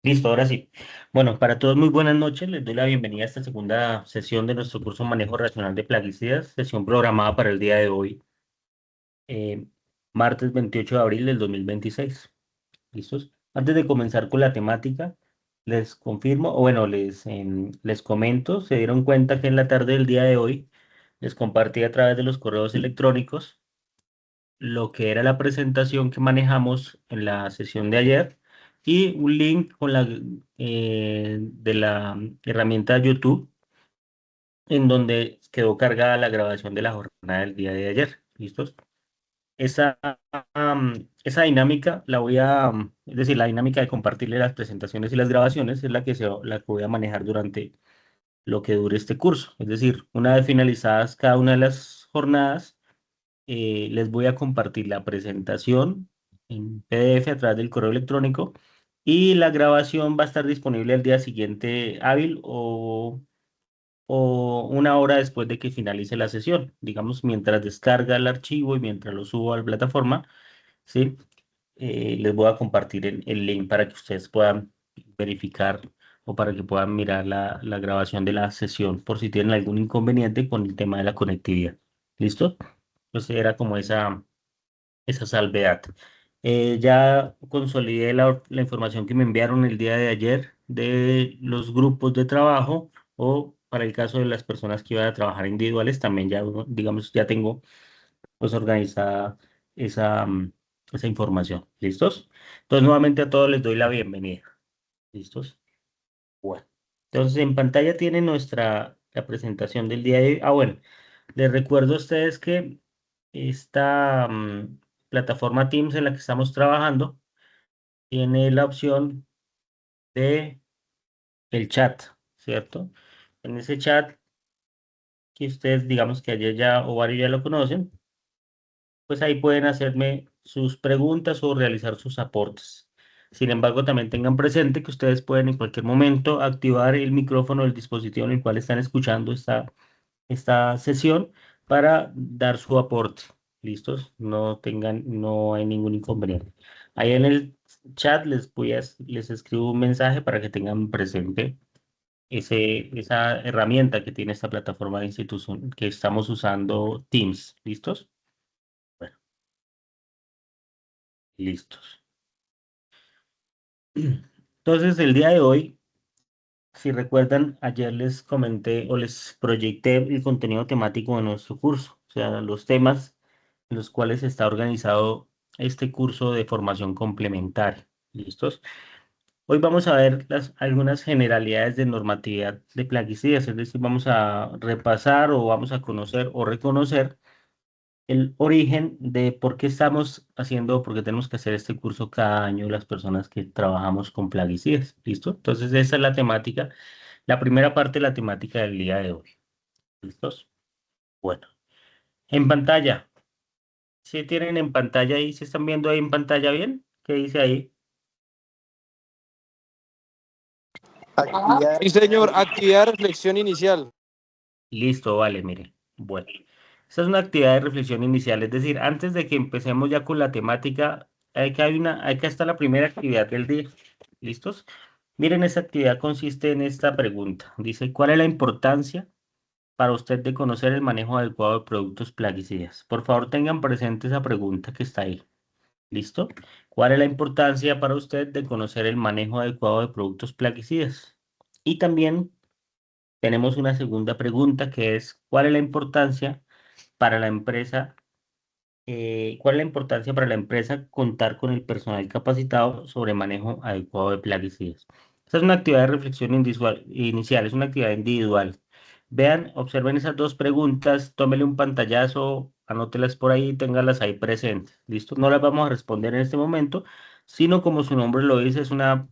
Listo, ahora sí. Bueno, para todos muy buenas noches. Les doy la bienvenida a esta segunda sesión de nuestro curso Manejo Racional de Plaguicidas, sesión programada para el día de hoy, eh, martes 28 de abril del 2026. ¿Listos? Antes de comenzar con la temática, les confirmo, o bueno, les comento, se dieron cuenta que en la tarde del día de hoy les compartí a través de los correos electrónicos lo que era la presentación que manejamos en la sesión de ayer y un link con de la herramienta YouTube en donde quedó cargada la grabación de la jornada del día de ayer. ¿Listos? Esa, esa dinámica la es decir, la dinámica de compartirle las presentaciones y las grabaciones es la que voy a manejar durante lo que dure este curso. Es decir, una vez finalizadas cada una de las jornadas, les voy a compartir la presentación en PDF a través del correo electrónico y la grabación va a estar disponible el día siguiente hábil o una hora después de que finalice la sesión. Digamos, mientras descarga el archivo y mientras lo subo a la plataforma, ¿sí? Les voy a compartir el link para que ustedes puedan verificar o para que puedan mirar la grabación de la sesión por si tienen algún inconveniente con el tema de la conectividad. ¿Listo? Entonces era como esa salvedad. Ya consolidé la información que me enviaron el día de ayer de los grupos de trabajo o para el caso de las personas que iban a trabajar individuales, también ya, digamos, ya tengo pues organizada esa información. ¿Listos? Entonces, nuevamente a todos les doy la bienvenida. ¿Listos? Bueno. Entonces, en pantalla tienen la presentación del día de hoy. Ah, bueno, les recuerdo a ustedes que esta plataforma Teams en la que estamos trabajando tiene la opción de el chat, ¿cierto? En ese chat que ustedes, digamos que ayer ya o varios ya lo conocen, pues ahí pueden hacerme sus preguntas o realizar sus aportes. Sin embargo, también tengan presente que ustedes pueden en cualquier momento activar el micrófono del dispositivo en el cual están escuchando esta sesión para dar su aporte. ¿Listos? No hay ningún inconveniente. Ahí en el chat les escribo un mensaje para que tengan presente esa herramienta que tiene esta plataforma de institución que estamos usando Teams. ¿Listos? Bueno, listos. Entonces, el día de hoy, si recuerdan, ayer les comenté o les proyecté el contenido temático de nuestro curso, o sea, los temas en los cuales está organizado este curso de formación complementaria. ¿Listos? Hoy vamos a ver algunas generalidades de normatividad de plaguicidas, es decir, vamos a repasar o vamos a conocer o reconocer el origen de por qué estamos haciendo, por qué tenemos que hacer este curso cada año las personas que trabajamos con plaguicidas. ¿Listo? Entonces, esa es la temática, la primera parte de la temática del día de hoy. ¿Listos? Bueno, en pantalla, si tienen en pantalla ahí, ¿se están viendo ahí en pantalla bien? ¿Qué dice ahí? Sí, señor, actividad de reflexión inicial. Listo, vale, mire. Bueno, esta es una actividad de reflexión inicial, es decir, antes de que empecemos ya con la temática, hay que estar la primera actividad del día. ¿Listos? Miren, esa actividad consiste en esta pregunta. Dice, ¿cuál es la importancia para usted de conocer el manejo adecuado de productos plaguicidas? Por favor, tengan presente esa pregunta que está ahí. ¿Listo? ¿Cuál es la importancia para usted de conocer el manejo adecuado de productos plaguicidas? Y también tenemos una segunda pregunta que es, ¿cuál es la importancia para la empresa? ¿Cuál es la importancia para la empresa contar con el personal capacitado sobre manejo adecuado de plaguicidas? Esta es una actividad de reflexión inicial, es una actividad individual. Vean, observen esas dos preguntas, tómele un pantallazo, anótelas por ahí, téngalas ahí presentes. ¿Listo? No las vamos a responder en este momento, sino como su nombre lo dice, es una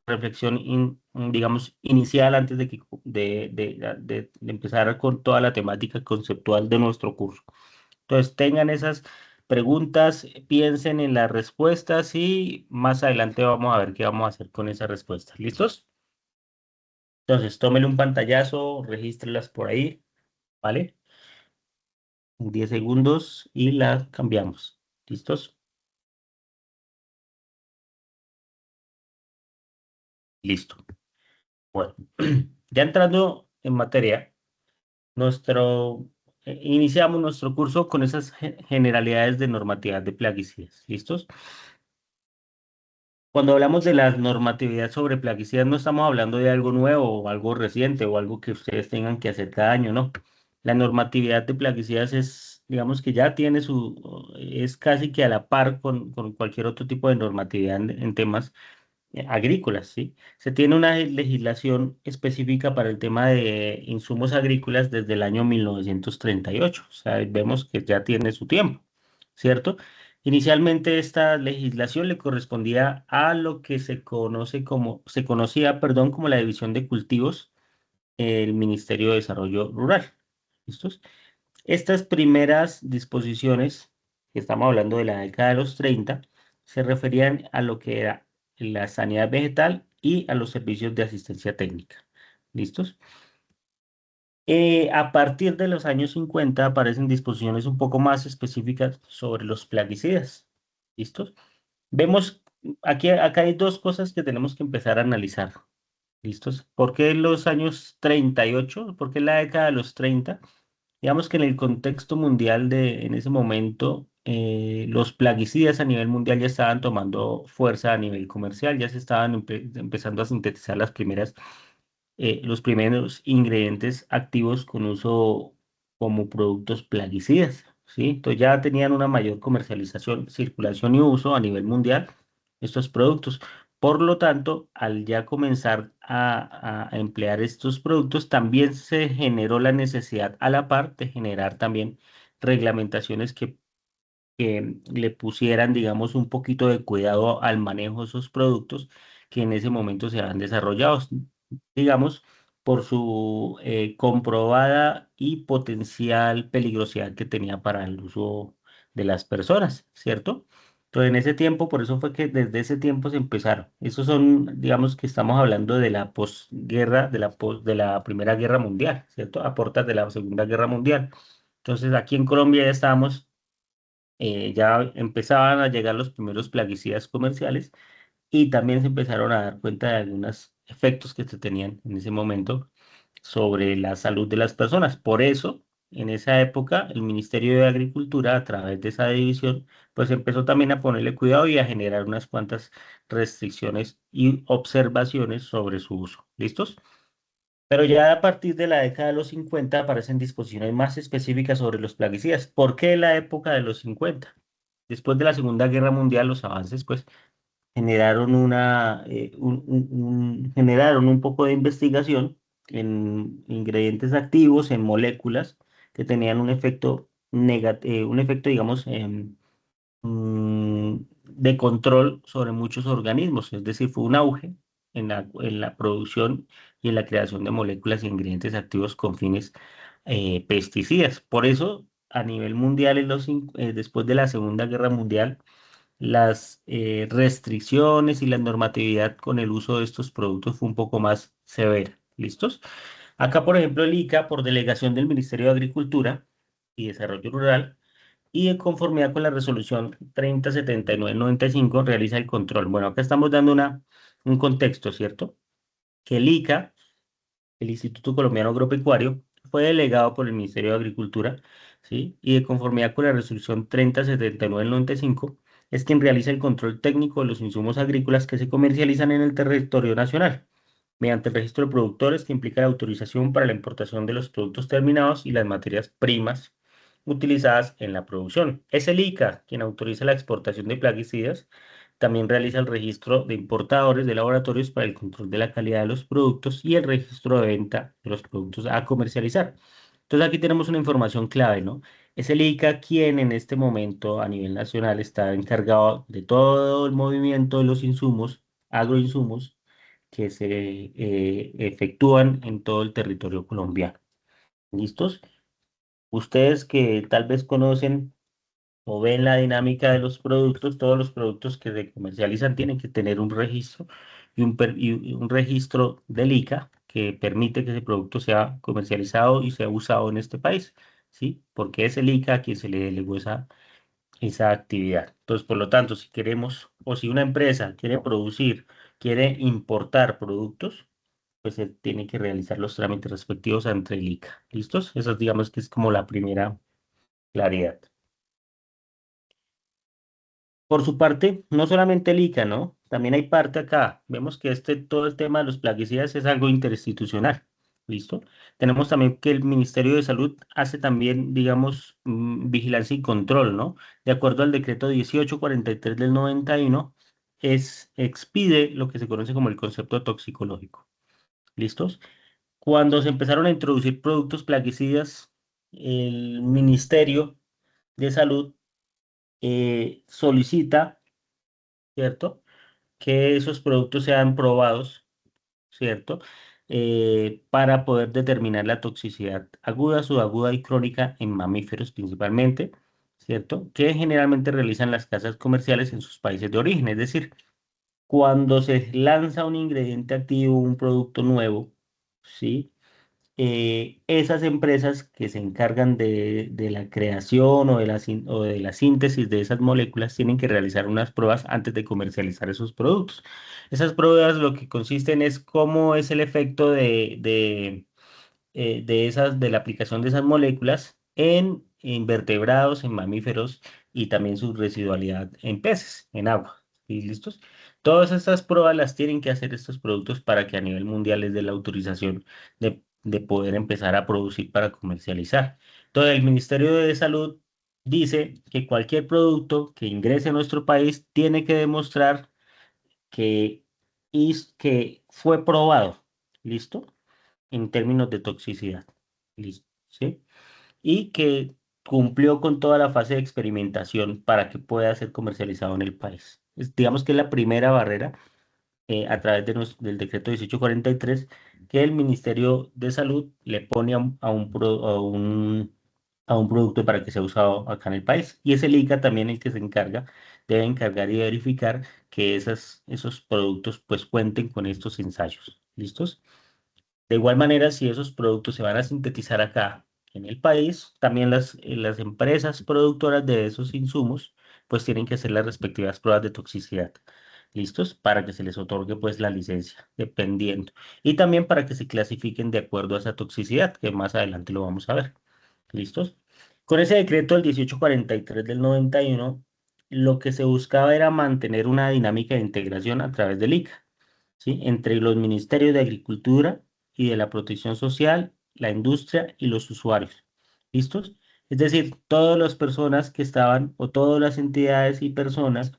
reflexión, digamos, inicial antes de empezar con toda la temática conceptual de nuestro curso. Entonces, tengan esas preguntas, piensen en las respuestas y más adelante vamos a ver qué vamos a hacer con esas respuestas. ¿Listos? Entonces, tómenle un pantallazo, regístrelas por ahí, ¿vale? En 10 segundos y la cambiamos. ¿Listos? Listo. Bueno, ya entrando en materia, iniciamos nuestro curso con esas generalidades de normatividad de plaguicidas. ¿Listos? Cuando hablamos de la normatividad sobre plaguicidas, no estamos hablando de algo nuevo o algo reciente o algo que ustedes tengan que hacer cada año, no. La normatividad de plaguicidas es, digamos que ya tiene es casi que a la par con cualquier otro tipo de normatividad en temas agrícolas, ¿sí? Se tiene una legislación específica para el tema de insumos agrícolas desde el año 1938. O sea, vemos que ya tiene su tiempo, ¿cierto? Inicialmente esta legislación le correspondía a lo que se conocía, perdón, como la División de Cultivos, el Ministerio de Desarrollo Rural. ¿Listos? Estas primeras disposiciones, que estamos hablando de la década de los 30, se referían a lo que era la sanidad vegetal y a los servicios de asistencia técnica. ¿Listos? A partir de los años 50 aparecen disposiciones un poco más específicas sobre los plaguicidas. ¿Listos? Vemos, acá hay dos cosas que tenemos que empezar a analizar. ¿Listos? ¿Por qué los años 38? ¿Por qué la década de los 30? Digamos que en el contexto mundial en ese momento, los plaguicidas a nivel mundial ya estaban tomando fuerza a nivel comercial, ya se estaban empezando a sintetizar los primeros ingredientes activos con uso como productos plaguicidas, ¿sí? Entonces ya tenían una mayor comercialización, circulación y uso a nivel mundial estos productos. Por lo tanto, al ya comenzar a emplear estos productos, también se generó la necesidad a la par de generar también reglamentaciones que le pusieran, digamos, un poquito de cuidado al manejo de esos productos que en ese momento se han desarrollado, digamos, por su comprobada y potencial peligrosidad que tenía para el uso de las personas, ¿cierto? Entonces, en ese tiempo, por eso fue que desde ese tiempo se empezaron. Esos son, digamos que estamos hablando de la posguerra, de la Primera Guerra Mundial, ¿cierto? A puertas de la Segunda Guerra Mundial. Entonces, aquí en Colombia ya estábamos ya empezaban a llegar los primeros plaguicidas comerciales y también se empezaron a dar cuenta de algunos efectos que se tenían en ese momento sobre la salud de las personas. Por eso, en esa época, el Ministerio de Agricultura, a través de esa división, pues empezó también a ponerle cuidado y a generar unas cuantas restricciones y observaciones sobre su uso. ¿Listos? Pero ya a partir de la década de los 50 aparecen disposiciones más específicas sobre los plaguicidas. ¿Por qué la época de los 50? Después de la Segunda Guerra Mundial, los avances pues generaron generaron un poco de investigación en ingredientes activos, en moléculas que tenían un efecto un efecto, digamos, de control sobre muchos organismos. Es decir, fue un auge en la producción y en la creación de moléculas y ingredientes activos con fines pesticidas. Por eso, a nivel mundial, después de la Segunda Guerra Mundial, las restricciones y la normatividad con el uso de estos productos fue un poco más severa. ¿Listos? Acá, por ejemplo, el ICA, por delegación del Ministerio de Agricultura y Desarrollo Rural, y en conformidad con la resolución 3079/95, realiza el control. Bueno, acá estamos dando un contexto, ¿cierto? Que el ICA, el Instituto Colombiano Agropecuario, fue delegado por el Ministerio de Agricultura, ¿sí? Y de conformidad con la resolución 3079/95, es quien realiza el control técnico de los insumos agrícolas que se comercializan en el territorio nacional, mediante el registro de productores que implica la autorización para la importación de los productos terminados y las materias primas utilizadas en la producción. Es el ICA quien autoriza la exportación de plaguicidas. También realiza el registro de importadores de laboratorios para el control de la calidad de los productos y el registro de venta de los productos a comercializar. Entonces aquí tenemos una información clave, ¿no? Es el ICA quien en este momento a nivel nacional está encargado de todo el movimiento de los insumos, agroinsumos, que se efectúan en todo el territorio colombiano. ¿Listos? Ustedes que tal vez conocen o ven la dinámica de los productos, todos los productos que se comercializan tienen que tener un registro y un registro del ICA que permite que ese producto sea comercializado y sea usado en este país, ¿sí? Porque es el ICA a quien se le delegó esa actividad. Entonces, por lo tanto, si queremos o si una empresa quiere producir quiere importar productos, pues se tiene que realizar los trámites respectivos ante el ICA. ¿Listos? Eso digamos que es como la primera claridad. Por su parte, no solamente el ICA, ¿no? También hay parte acá. Vemos que todo el tema de los plaguicidas es algo interinstitucional. ¿Listo? Tenemos también que el Ministerio de Salud hace también, digamos, vigilancia y control, ¿no? De acuerdo al decreto 1843 del 91, expide lo que se conoce como el concepto toxicológico. ¿Listos? Cuando se empezaron a introducir productos plaguicidas, el Ministerio de Salud solicita, ¿cierto? Que esos productos sean probados, ¿cierto? Para poder determinar la toxicidad aguda, subaguda y crónica en mamíferos principalmente, ¿cierto? Que generalmente realizan las casas comerciales en sus países de origen. Es decir, cuando se lanza un ingrediente activo, un producto nuevo, ¿sí? Esas empresas que se encargan de la creación o de la síntesis de esas moléculas tienen que realizar unas pruebas antes de comercializar esos productos. Esas pruebas lo que consisten es cómo es el efecto de la aplicación de esas moléculas en invertebrados, en mamíferos y también su residualidad en peces, en agua. ¿Y listos? Todas estas pruebas las tienen que hacer estos productos para que a nivel mundial les dé la autorización de poder empezar a producir para comercializar. Entonces, el Ministerio de Salud dice que cualquier producto que ingrese a nuestro país tiene que demostrar que, que fue probado. ¿Listo? En términos de toxicidad. Listo, ¿sí? Y que cumplió con toda la fase de experimentación para que pueda ser comercializado en el país. Digamos que es la primera barrera a través del decreto 1843 que el Ministerio de Salud le pone a un producto para que sea usado acá en el país. Y es el ICA también el que se encarga, debe encargar y verificar que esos productos pues cuenten con estos ensayos. ¿Listos? De igual manera, si esos productos se van a sintetizar acá en el país, también las empresas productoras de esos insumos, pues tienen que hacer las respectivas pruebas de toxicidad. ¿Listos? Para que se les otorgue pues la licencia, dependiendo. Y también para que se clasifiquen de acuerdo a esa toxicidad, que más adelante lo vamos a ver. ¿Listos? Con ese decreto del 1843 del 91, lo que se buscaba era mantener una dinámica de integración a través del ICA. ¿Sí? Entre los ministerios de Agricultura y de la Protección Social, la industria y los usuarios. ¿Listos? Es decir, todas las personas que estaban, o todas las entidades y personas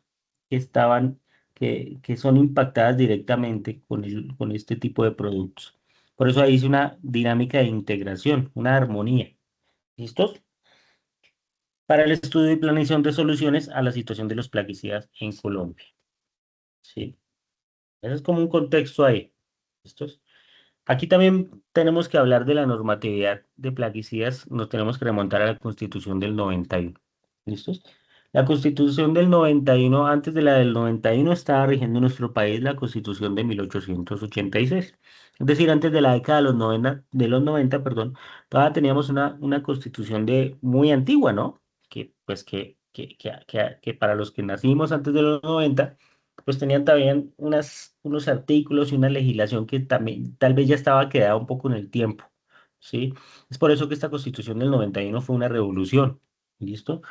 que estaban, que son impactadas directamente con este tipo de productos. Por eso ahí dice una dinámica de integración, una armonía. ¿Listos? Para el estudio y planeación de soluciones a la situación de los plaguicidas en Colombia. ¿Sí? Ese es como un contexto ahí. ¿Listos? Aquí también tenemos que hablar de la normatividad de plaguicidas, nos tenemos que remontar a la Constitución del 91. ¿Listos? La Constitución del 91, antes de la del 91, estaba rigiendo en nuestro país la Constitución de 1886. Es decir, antes de la década de los 90, perdón, todavía teníamos una Constitución muy antigua, ¿no? Que, pues, que para los que nacimos antes de los 90 pues tenían también unos artículos y una legislación que también tal vez ya estaba quedada un poco en el tiempo, ¿sí? Es por eso que esta Constitución del 91 fue una revolución, ¿listo?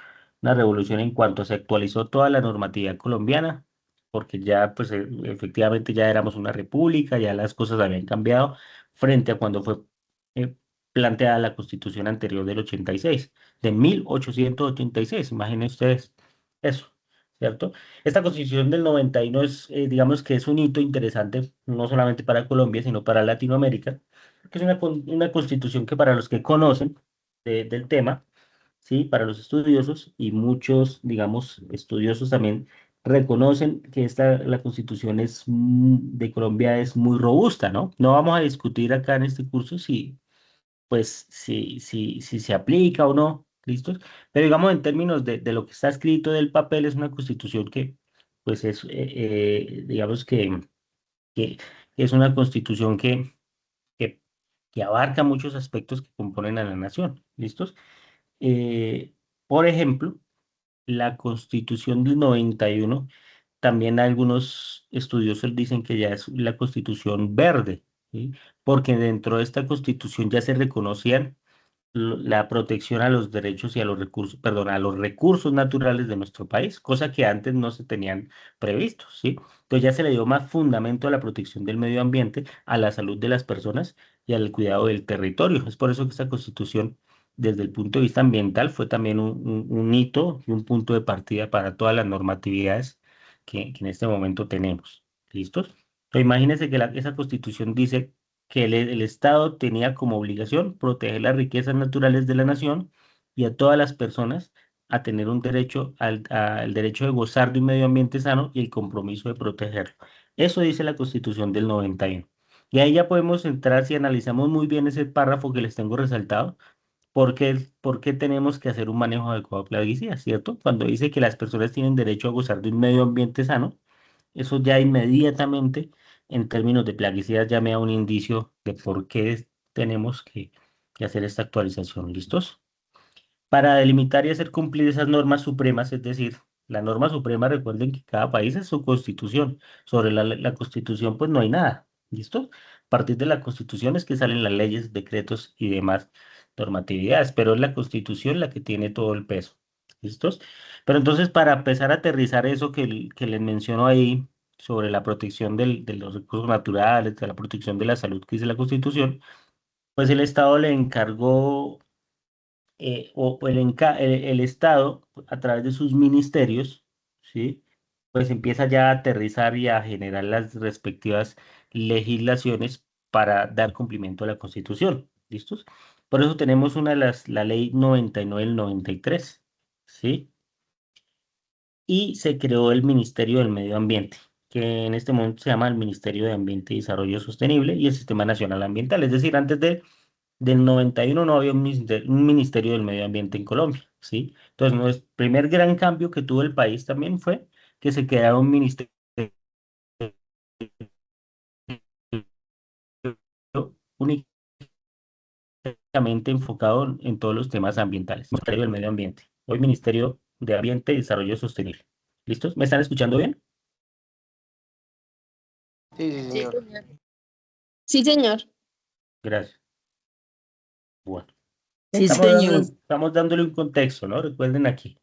Una revolución en cuanto se actualizó toda la normatividad colombiana, porque ya, pues efectivamente ya éramos una república, ya las cosas habían cambiado frente a cuando fue eh, planteada la Constitución anterior del 86, de 1886, imaginen ustedes eso, ¿cierto? Esta constitución del 91 digamos que es un hito interesante, no solamente para Colombia, sino para Latinoamérica, porque es una constitución que para los que conocen del tema, ¿sí? Para los estudiosos y muchos, digamos, estudiosos también reconocen que la constitución de Colombia es muy robusta, ¿no? No vamos a discutir acá en este curso si se aplica o no, ¿listos? Pero digamos en términos de lo que está escrito del papel, es una constitución que, pues digamos que es una constitución que, que abarca muchos aspectos que componen a la nación, ¿listos? Por ejemplo, la constitución del 91 también algunos estudiosos dicen que ya es la constitución verde, ¿sí? Porque dentro de esta constitución ya se reconocían la protección a los derechos y a los recursos, perdón, a los recursos naturales de nuestro país, cosa que antes no se tenían previstos, ¿sí? Entonces ya se le dio más fundamento a la protección del medio ambiente, a la salud de las personas y al cuidado del territorio. Es por eso que esta constitución, desde el punto de vista ambiental, fue también un hito y un punto de partida para todas las normatividades que en este momento tenemos. ¿Listos? Entonces imagínense que esa constitución dice que el Estado tenía como obligación proteger las riquezas naturales de la nación y a todas las personas a tener un derecho al derecho de gozar de un medio ambiente sano y el compromiso de protegerlo. Eso dice la Constitución del 91. Y ahí ya podemos entrar, si analizamos muy bien ese párrafo que les tengo resaltado, por qué tenemos que hacer un manejo adecuado de plaguicidas, ¿cierto? Cuando dice que las personas tienen derecho a gozar de un medio ambiente sano, eso ya inmediatamente, en términos de plaguicidas, ya me da un indicio de por qué tenemos que hacer esta actualización. ¿Listos? Para delimitar y hacer cumplir esas normas supremas, es decir, la norma suprema, recuerden que cada país es su constitución. Sobre la constitución, pues no hay nada. ¿Listo? A partir de la constitución es que salen las leyes, decretos y demás normatividades, pero es la constitución la que tiene todo el peso. ¿Listos? Pero entonces, para empezar a aterrizar eso que les menciono ahí sobre la protección de los recursos naturales, de la protección de la salud que dice la constitución, pues el Estado le encargó o el Estado, a través de sus ministerios, ¿sí? Pues empieza ya a aterrizar y a generar las respectivas legislaciones para dar cumplimiento a la Constitución. ¿Listos? Por eso tenemos una de la ley 99 del 93, ¿sí? Y se creó el Ministerio del Medio Ambiente, que en este momento se llama el Ministerio de Ambiente y Desarrollo Sostenible y el Sistema Nacional Ambiental. Es decir, antes del 91 no había un ministerio del medio ambiente en Colombia, ¿sí? Entonces, el primer gran cambio que tuvo el país también fue que se creara un ministerio únicamente enfocado en todos los temas ambientales, Ministerio del Medio Ambiente. Hoy Ministerio de Ambiente y Desarrollo Sostenible. ¿Listos? ¿Me están escuchando bien? Sí, sí, Sí, señor. señor. Sí, señor. Gracias. Bueno, Sí, señor. estamos dándole un contexto, ¿no? Recuerden aquí,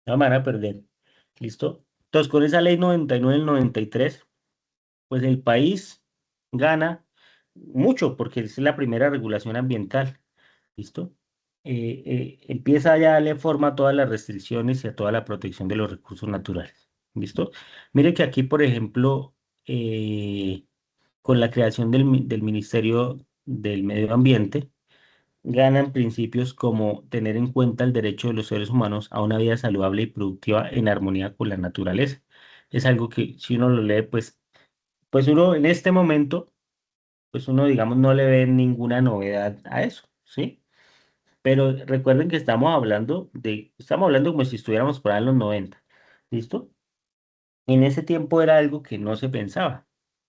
no me van a perder. ¿Listo? Entonces, con esa ley 99 del 93 pues el país gana mucho porque es la primera regulación ambiental. ¿Listo? Empieza ya a darle forma a todas las restricciones y a toda la protección de los recursos naturales. ¿Listo? Mire que aquí, por ejemplo, con la creación del Ministerio del Medio Ambiente, ganan principios como tener en cuenta el derecho de los seres humanos a una vida saludable y productiva en armonía con la naturaleza. Es algo que si uno lo lee, pues uno en este momento, pues uno, digamos, no le ve ninguna novedad a eso, ¿sí? Pero recuerden que estamos hablando como si estuviéramos por ahí en los 90, ¿listo? En ese tiempo era algo que no se pensaba.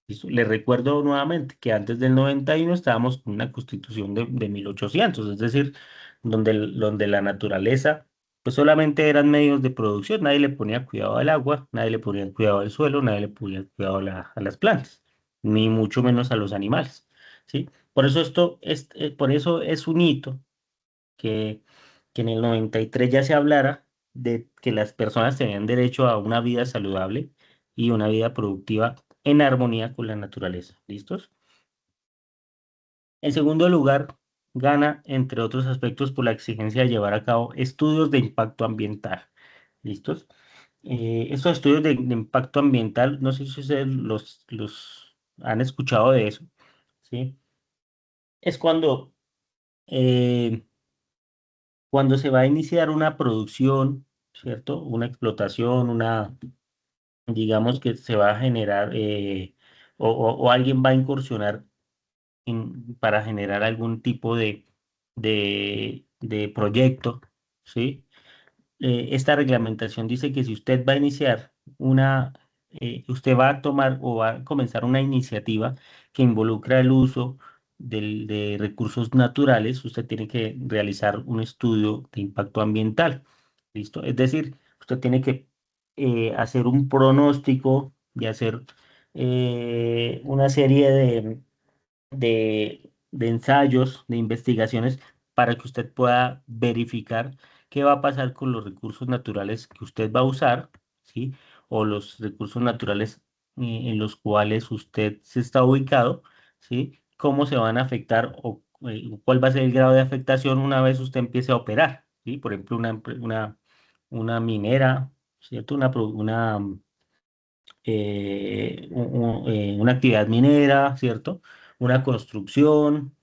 ¿Listo? Les recuerdo nuevamente que antes del 91 estábamos con una constitución de 1800, es decir, donde la naturaleza, pues solamente eran medios de producción, nadie le ponía cuidado al agua, nadie le ponía cuidado al suelo, nadie le ponía cuidado a las plantas, ni mucho menos a los animales, ¿sí? Por eso es un hito que, que en el 93 ya se hablara de que las personas tenían derecho a una vida saludable y una vida productiva en armonía con la naturaleza. ¿Listos? En segundo lugar, gana, entre otros aspectos, por la exigencia de llevar a cabo estudios de impacto ambiental. ¿Listos? Estos estudios de impacto ambiental, no sé si ustedes los han escuchado de eso, ¿sí? Es eh, cuando se va a iniciar una producción, ¿cierto? Una explotación, digamos que se va a generar, o alguien va a incursionar para generar algún tipo de proyecto, ¿sí? Esta reglamentación dice que si usted va a iniciar usted va a tomar o va a comenzar una iniciativa que involucra el uso de recursos naturales, usted tiene que realizar un estudio de impacto ambiental. ¿Listo? Es decir, usted tiene que hacer un pronóstico y hacer una serie de ensayos, de investigaciones, para que usted pueda verificar qué va a pasar con los recursos naturales que usted va a usar, ¿sí? O los recursos naturales en los cuales usted se está ubicado, ¿sí? Cómo se van a afectar o cuál va a ser el grado de afectación una vez usted empiece a operar, ¿sí? Por ejemplo, una minera, ¿cierto? Una actividad minera, ¿cierto? Una construcción,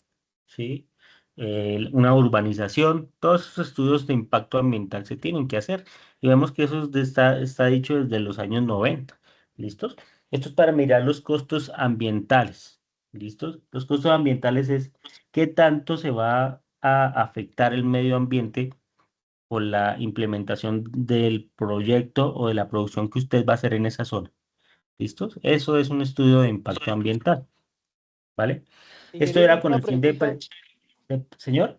¿sí? Una urbanización, todos esos estudios de impacto ambiental se tienen que hacer. Y vemos que eso está dicho desde los años 90. ¿Listos? Esto es para mirar los costos ambientales. ¿Listos? Los costos ambientales es qué tanto se va a afectar el medio ambiente por la implementación del proyecto o de la producción que usted va a hacer en esa zona. ¿Listos? Eso es un estudio de impacto ambiental, ¿vale? Esto Ingeniero, era con el fin señor.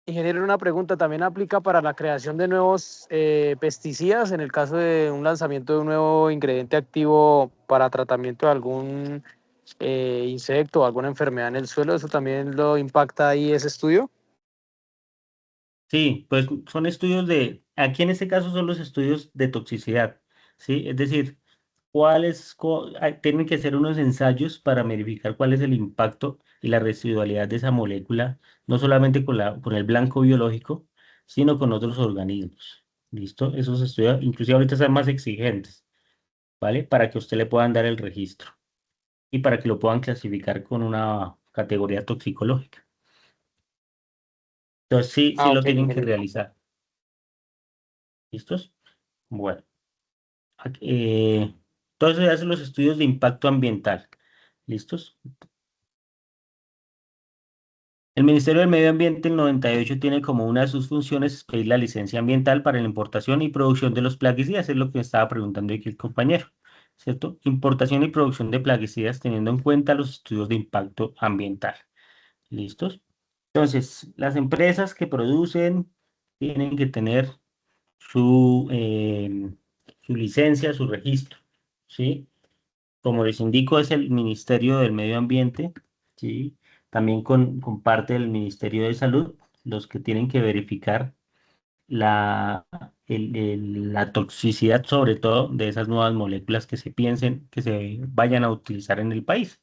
ingeniero, una pregunta. ¿También aplica para la creación de nuevos pesticidas en el caso de un lanzamiento de un nuevo ingrediente activo para tratamiento de algún insecto o alguna enfermedad en el suelo? ¿Eso también lo impacta ahí ese estudio? Sí, pues son aquí en este caso son los estudios de toxicidad, ¿sí? Es decir, tienen que ser unos ensayos para verificar cuál es el impacto y la residualidad de esa molécula, no solamente con el blanco biológico, sino con otros organismos. ¿Listo? Esos estudios, inclusive ahorita están más exigentes, ¿vale? Para que usted le puedan dar el registro y para que lo puedan clasificar con una categoría toxicológica. Entonces sí, sí Ah, lo ok, tienen que ingeniero. realizar. ¿Listos? Bueno. Entonces se hacen los estudios de impacto ambiental. ¿Listos? El Ministerio del Medio Ambiente en 98 tiene como una de sus funciones pedir la licencia ambiental para la importación y producción de los plaguicidas, es lo que me estaba preguntando aquí el compañero, ¿cierto? Importación y producción de plaguicidas teniendo en cuenta los estudios de impacto ambiental. ¿Listos? Entonces, las empresas que producen tienen que tener su licencia, su registro, ¿sí? Como les indico, es el Ministerio del Medio Ambiente, ¿sí? También con parte del Ministerio de Salud, los que tienen que verificar la, la toxicidad, sobre todo, de esas nuevas moléculas que se piensen que se vayan a utilizar en el país,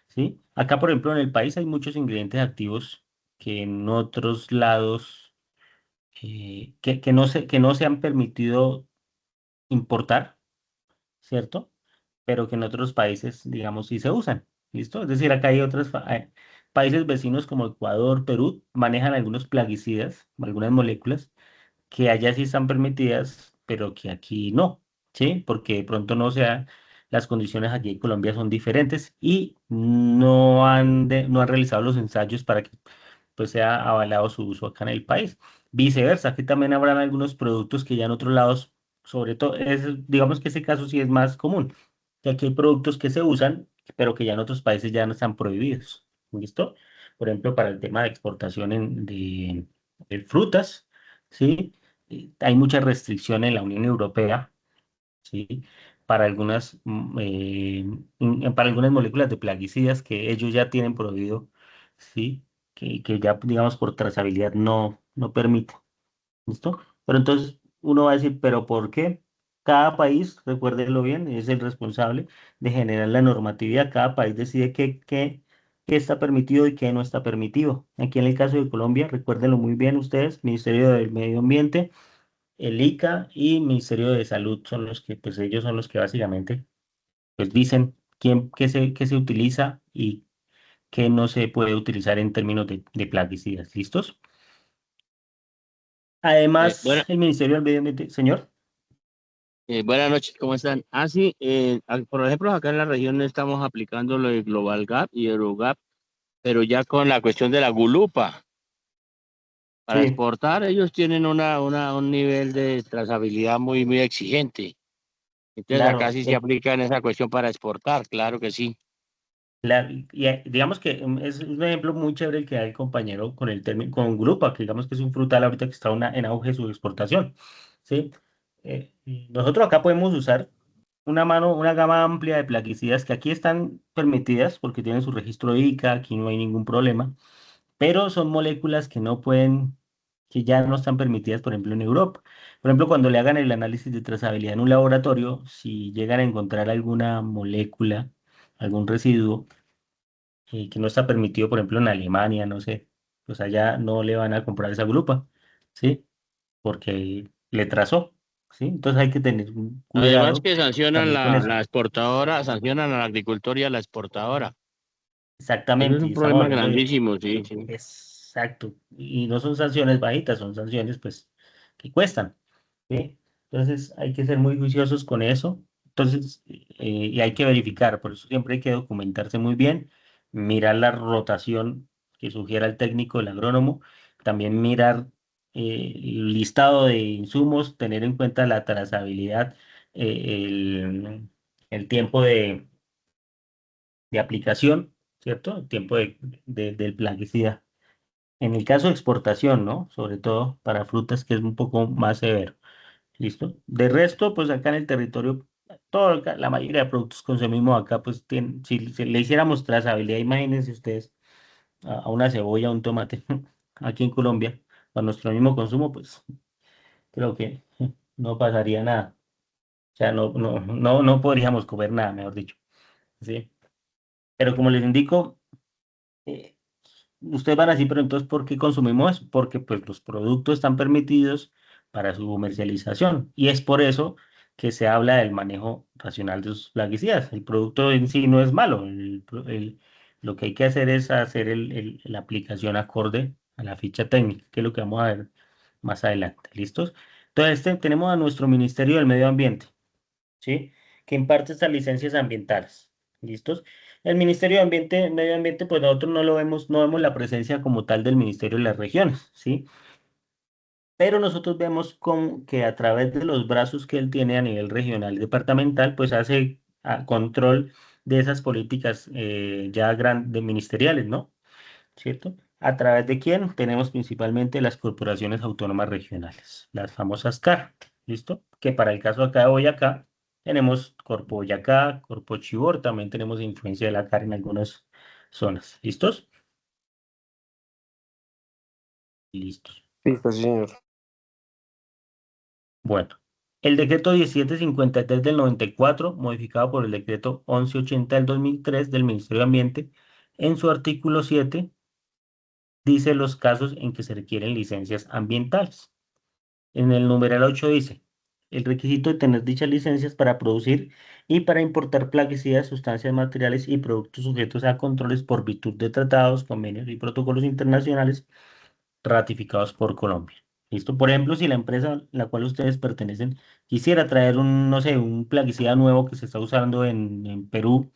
¿sí? Acá, por ejemplo, en el país hay muchos ingredientes activos que en otros lados, que no se han permitido importar, ¿cierto? Pero que en otros países, digamos, sí se usan. ¿Listo? Es decir, acá hay otros países vecinos como Ecuador, Perú, manejan algunos plaguicidas, algunas moléculas, que allá sí están permitidas, pero que aquí no, ¿sí? Porque de pronto las condiciones aquí en Colombia son diferentes y no han realizado los ensayos para que pues sea avalado su uso acá en el país. Viceversa, aquí también habrán algunos productos que ya en otros lados, sobre todo, digamos que ese caso sí es más común, que aquí hay productos que se usan, pero que ya en otros países ya no están prohibidos. ¿Listo? Por ejemplo, para el tema de exportación de frutas, ¿sí? Hay mucha restricción en la Unión Europea, ¿sí? Para para algunas moléculas de plaguicidas que ellos ya tienen prohibido, ¿sí? Que ya, digamos, por trazabilidad no permite. ¿Listo? Pero entonces uno va a decir, ¿pero por qué? Cada país, recuérdenlo bien, es el responsable de generar la normatividad. Cada país decide qué está permitido y qué no está permitido. Aquí en el caso de Colombia, recuérdenlo muy bien ustedes, Ministerio del Medio Ambiente, el ICA y Ministerio de Salud son los que, pues ellos son los que básicamente, pues dicen qué se utiliza y qué no se puede utilizar en términos de plaguicidas. ¿Listos? Bueno, Además, el Ministerio del Medio Ambiente, señor. buenas noches, ¿cómo están? Sí, por ejemplo, acá en la región estamos aplicando lo de Global Gap y Eurogap, pero ya con la cuestión de la gulupa. Para Sí, exportar, ellos tienen un nivel de trazabilidad muy exigente. Entonces, acá claro. sí se aplica en esa cuestión para exportar, claro que sí. Digamos que es un ejemplo muy chévere el que da el compañero con Grupa, que digamos que es un frutal ahorita que está en auge su exportación. ¿Sí? nosotros acá podemos usar una gama amplia de plaguicidas que aquí están permitidas porque tienen su registro ICA, aquí no hay ningún problema, pero son moléculas que no pueden, que ya no están permitidas, por ejemplo, en Europa. Por ejemplo, cuando le hagan el análisis de trazabilidad en un laboratorio, si llegan a encontrar alguna molécula, algún residuo que no está permitido, por ejemplo, en Alemania, no sé, pues allá no le van a comprar esa grupa, ¿sí? Porque le trazó, ¿sí? Entonces hay que tener un Además cuidado que sancionan también con eso. la exportadora, sancionan al agricultor y a la exportadora. Eso es Exactamente, un y estamos problema hablando de, grandísimo, sí, sí. exacto, y no son sanciones bajitas, son sanciones pues que cuestan, ¿sí? Entonces hay que ser muy juiciosos con eso, entonces, y hay que verificar, por eso siempre hay que documentarse muy bien, mirar la rotación que sugiera el técnico, el agrónomo, también mirar el listado de insumos, tener en cuenta la trazabilidad, el tiempo de aplicación, ¿cierto? El tiempo del plaguicida. En el caso de exportación, ¿no? Sobre todo para frutas, que es un poco más severo. ¿Listo? De resto, pues acá en el territorio, la mayoría de productos que consumimos acá, pues si le hiciéramos trazabilidad, imagínense ustedes a una cebolla, a un tomate, aquí en Colombia, para nuestro mismo consumo, pues creo que no pasaría nada. O sea, no podríamos comer nada, mejor dicho. ¿Sí? Pero como les indico, eh, ustedes van así, pero entonces, ¿por qué consumimos eso? Porque pues los productos están permitidos para su comercialización y es por eso que se habla del manejo racional de sus plaguicidas. El producto en sí no es malo, lo que hay que hacer es hacer la aplicación acorde a la ficha técnica, que es lo que vamos a ver más adelante. ¿Listos? Entonces, tenemos a nuestro Ministerio del Medio Ambiente, ¿sí? Que imparte estas licencias ambientales. ¿Listos? El Ministerio de Ambiente, Medio Ambiente, pues nosotros no lo vemos, no vemos la presencia como tal del Ministerio de las Regiones, ¿sí? Pero nosotros vemos que a través de los brazos que él tiene a nivel regional y departamental, pues hace control de esas políticas ya grandes ministeriales, ¿no? ¿Cierto? ¿A través de quién? Tenemos principalmente las corporaciones autónomas regionales, las famosas CAR, ¿listo? Que para el caso acá de Boyacá, tenemos Corpo Boyacá, Corpo Chivor, también tenemos influencia de la CAR en algunas zonas. ¿Listos? Listos. Listo, sí, señor. Bueno, el decreto 1753 del 94, modificado por el decreto 1180 del 2003 del Ministerio de Ambiente, en su artículo 7, dice los casos en que se requieren licencias ambientales. En el numeral 8 dice, el requisito de tener dichas licencias para producir y para importar plaguicidas, sustancias materiales y productos sujetos a controles por virtud de tratados, convenios y protocolos internacionales ratificados por Colombia. ¿Listo? Por ejemplo, si la empresa a la cual ustedes pertenecen quisiera traer no sé, un plaguicida nuevo que se está usando en Perú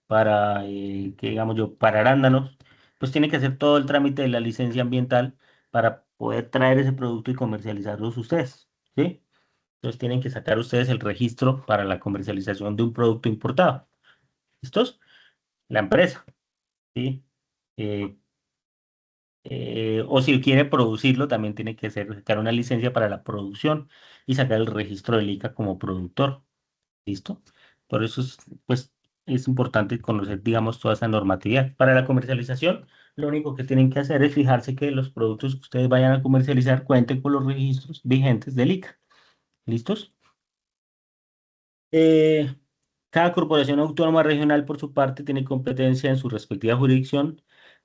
para, que digamos yo, para arándanos, pues tiene que hacer todo el trámite de la licencia ambiental para poder traer ese producto y comercializarlos ustedes, ¿sí? Entonces tienen que sacar ustedes el registro para la comercialización de un producto importado. ¿Listos? La empresa, ¿sí? Eh, o si quiere producirlo, también tiene que sacar una licencia para la producción y sacar el registro del ICA como productor. ¿Listo? Por eso pues, es importante conocer, digamos, toda esa normatividad. Para la comercialización, lo único que tienen que hacer es fijarse que los productos que ustedes vayan a comercializar cuenten con los registros vigentes del ICA. ¿Listos? Eh, Cada corporación autónoma regional, por su parte, tiene competencia en su respectiva jurisdicción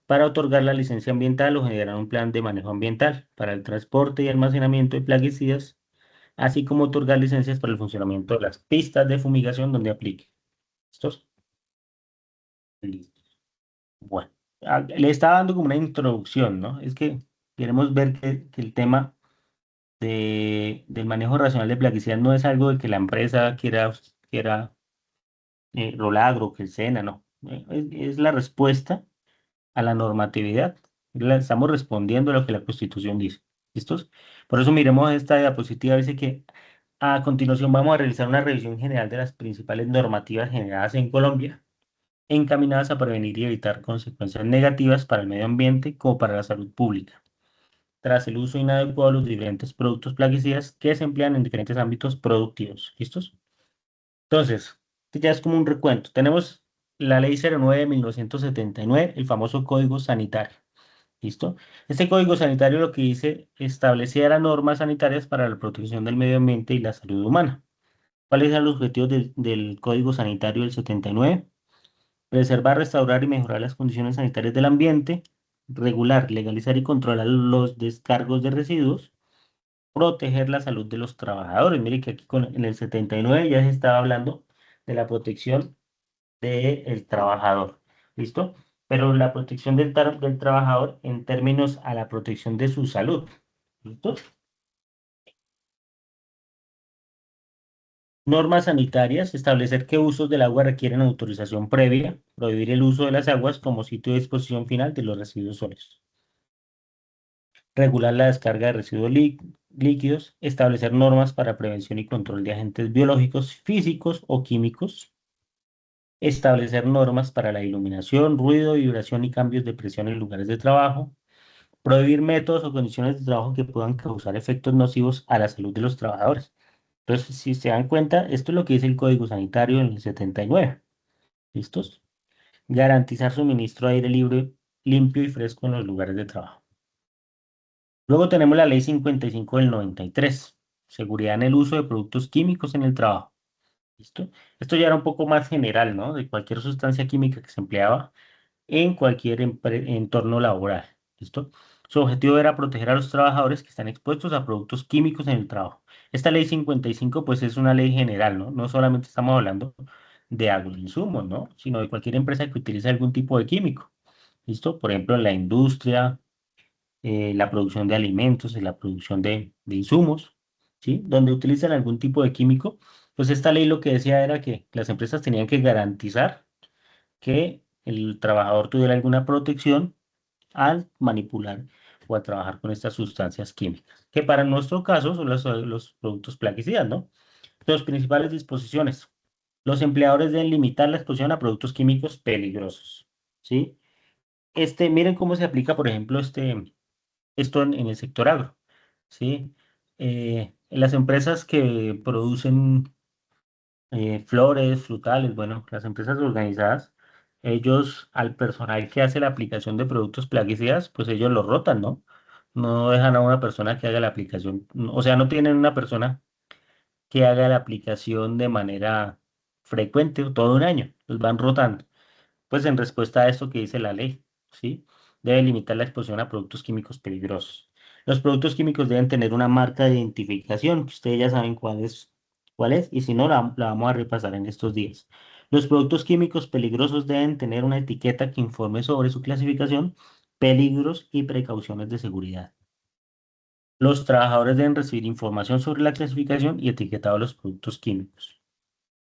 para otorgar la licencia ambiental o generar un plan de manejo ambiental para el transporte y almacenamiento de plaguicidas, así como otorgar licencias para el funcionamiento de las pistas de fumigación donde aplique. ¿Listos? Listo. Bueno, le estaba dando como una introducción, ¿no? Es que queremos ver que el tema del manejo racional de plaguicidas no es algo de que la empresa quiera Rolagro, que el SENA, no. Es la respuesta a la normatividad. Estamos respondiendo a lo que la Constitución dice. ¿Listos? Por eso miremos esta diapositiva. Dice que a continuación vamos a realizar una revisión general de las principales normativas generadas en Colombia, encaminadas a prevenir y evitar consecuencias negativas para el medio ambiente como para la salud pública. tras el uso inadecuado de los diferentes productos plaguicidas que se emplean en diferentes ámbitos productivos. ¿Listos? Entonces, este ya es como un recuento. Tenemos la Ley 09 de 1979, el famoso Código Sanitario. ¿Listo? Este Código Sanitario lo que dice, establecía normas sanitarias para la protección del medio ambiente y la salud humana. ¿Cuáles eran los objetivos del Código Sanitario del 79? Preservar, restaurar y mejorar las condiciones sanitarias del ambiente, regular, legalizar y controlar los descargos de residuos, proteger la salud de los trabajadores. Mire que aquí en el 79 ya se estaba hablando de la protección del trabajador. ¿Listo? Pero la protección del trabajador en términos a la protección de su salud. ¿Listo? Normas sanitarias, establecer qué usos del agua requieren autorización previa, prohibir el uso de las aguas como sitio de disposición final de los residuos sólidos. Regular la descarga de residuos líquidos, establecer normas para prevención y control de agentes biológicos, físicos o químicos, establecer normas para la iluminación, ruido, vibración y cambios de presión en lugares de trabajo, prohibir métodos o condiciones de trabajo que puedan causar efectos nocivos a la salud de los trabajadores. Entonces, si se dan cuenta, esto es lo que dice el Código Sanitario en el 79. ¿Listos? Garantizar suministro de aire libre, limpio y fresco en los lugares de trabajo. Luego tenemos la Ley 55 del 93, seguridad en el uso de productos químicos en el trabajo. ¿Listo? Esto ya era un poco más general, ¿no? De cualquier sustancia química que se empleaba en cualquier entorno laboral. ¿Listo? Su objetivo era proteger a los trabajadores que están expuestos a productos químicos en el trabajo. Esta ley 55, pues es una ley general, ¿no? No solamente estamos hablando de agroinsumos, ¿no? Sino de cualquier empresa que utilice algún tipo de químico. ¿Listo? Por ejemplo, en la industria, la producción de alimentos y la producción de insumos, ¿sí? Donde utilizan algún tipo de químico, pues esta ley lo que decía era que las empresas tenían que garantizar que el trabajador tuviera alguna protección al manipular o al trabajar con estas sustancias químicas, que para nuestro caso son los productos plaguicidas, ¿no? Las principales disposiciones. Los empleadores deben limitar la exposición a productos químicos peligrosos, ¿sí? Miren cómo se aplica, por ejemplo, esto en el sector agro, ¿sí? En las empresas que producen flores, frutales, bueno, las empresas organizadas, ellos al personal que hace la aplicación de productos plaguicidas, pues ellos lo rotan, ¿no? No dejan a una persona que haga la aplicación, o sea, no tienen una persona que haga la aplicación de manera frecuente todo un año, los van rotando. Pues en respuesta a esto que dice la ley, ¿sí? Debe limitar la exposición a productos químicos peligrosos. Los productos químicos deben tener una marca de identificación, que ustedes ya saben cuál es, y si no, la vamos a repasar en estos días. Los productos químicos peligrosos deben tener una etiqueta que informe sobre su clasificación, peligros y precauciones de seguridad. Los trabajadores deben recibir información sobre la clasificación y etiquetado de los productos químicos.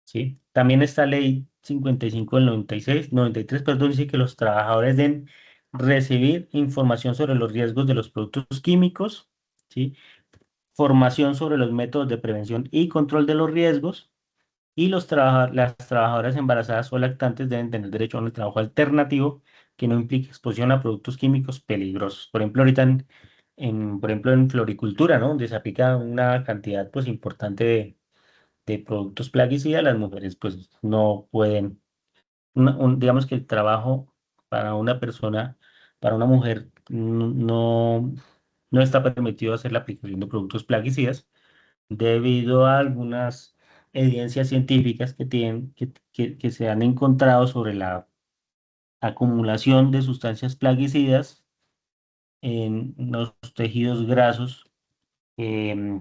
¿Sí? También esta ley 55 del 93, perdón, dice que los trabajadores deben recibir información sobre los riesgos de los productos químicos, ¿sí? Formación sobre los métodos de prevención y control de los riesgos, y las trabajadoras embarazadas o lactantes deben tener derecho a un trabajo alternativo que no implique exposición a productos químicos peligrosos. Por ejemplo, ahorita por ejemplo, en floricultura, ¿no? Donde se aplica una cantidad pues importante de productos plaguicidas, las mujeres pues no pueden, digamos que el trabajo para una persona, para una mujer, no está permitido hacer la aplicación de productos plaguicidas debido a algunas evidencias científicas que se han encontrado sobre la acumulación de sustancias plaguicidas en los tejidos grasos que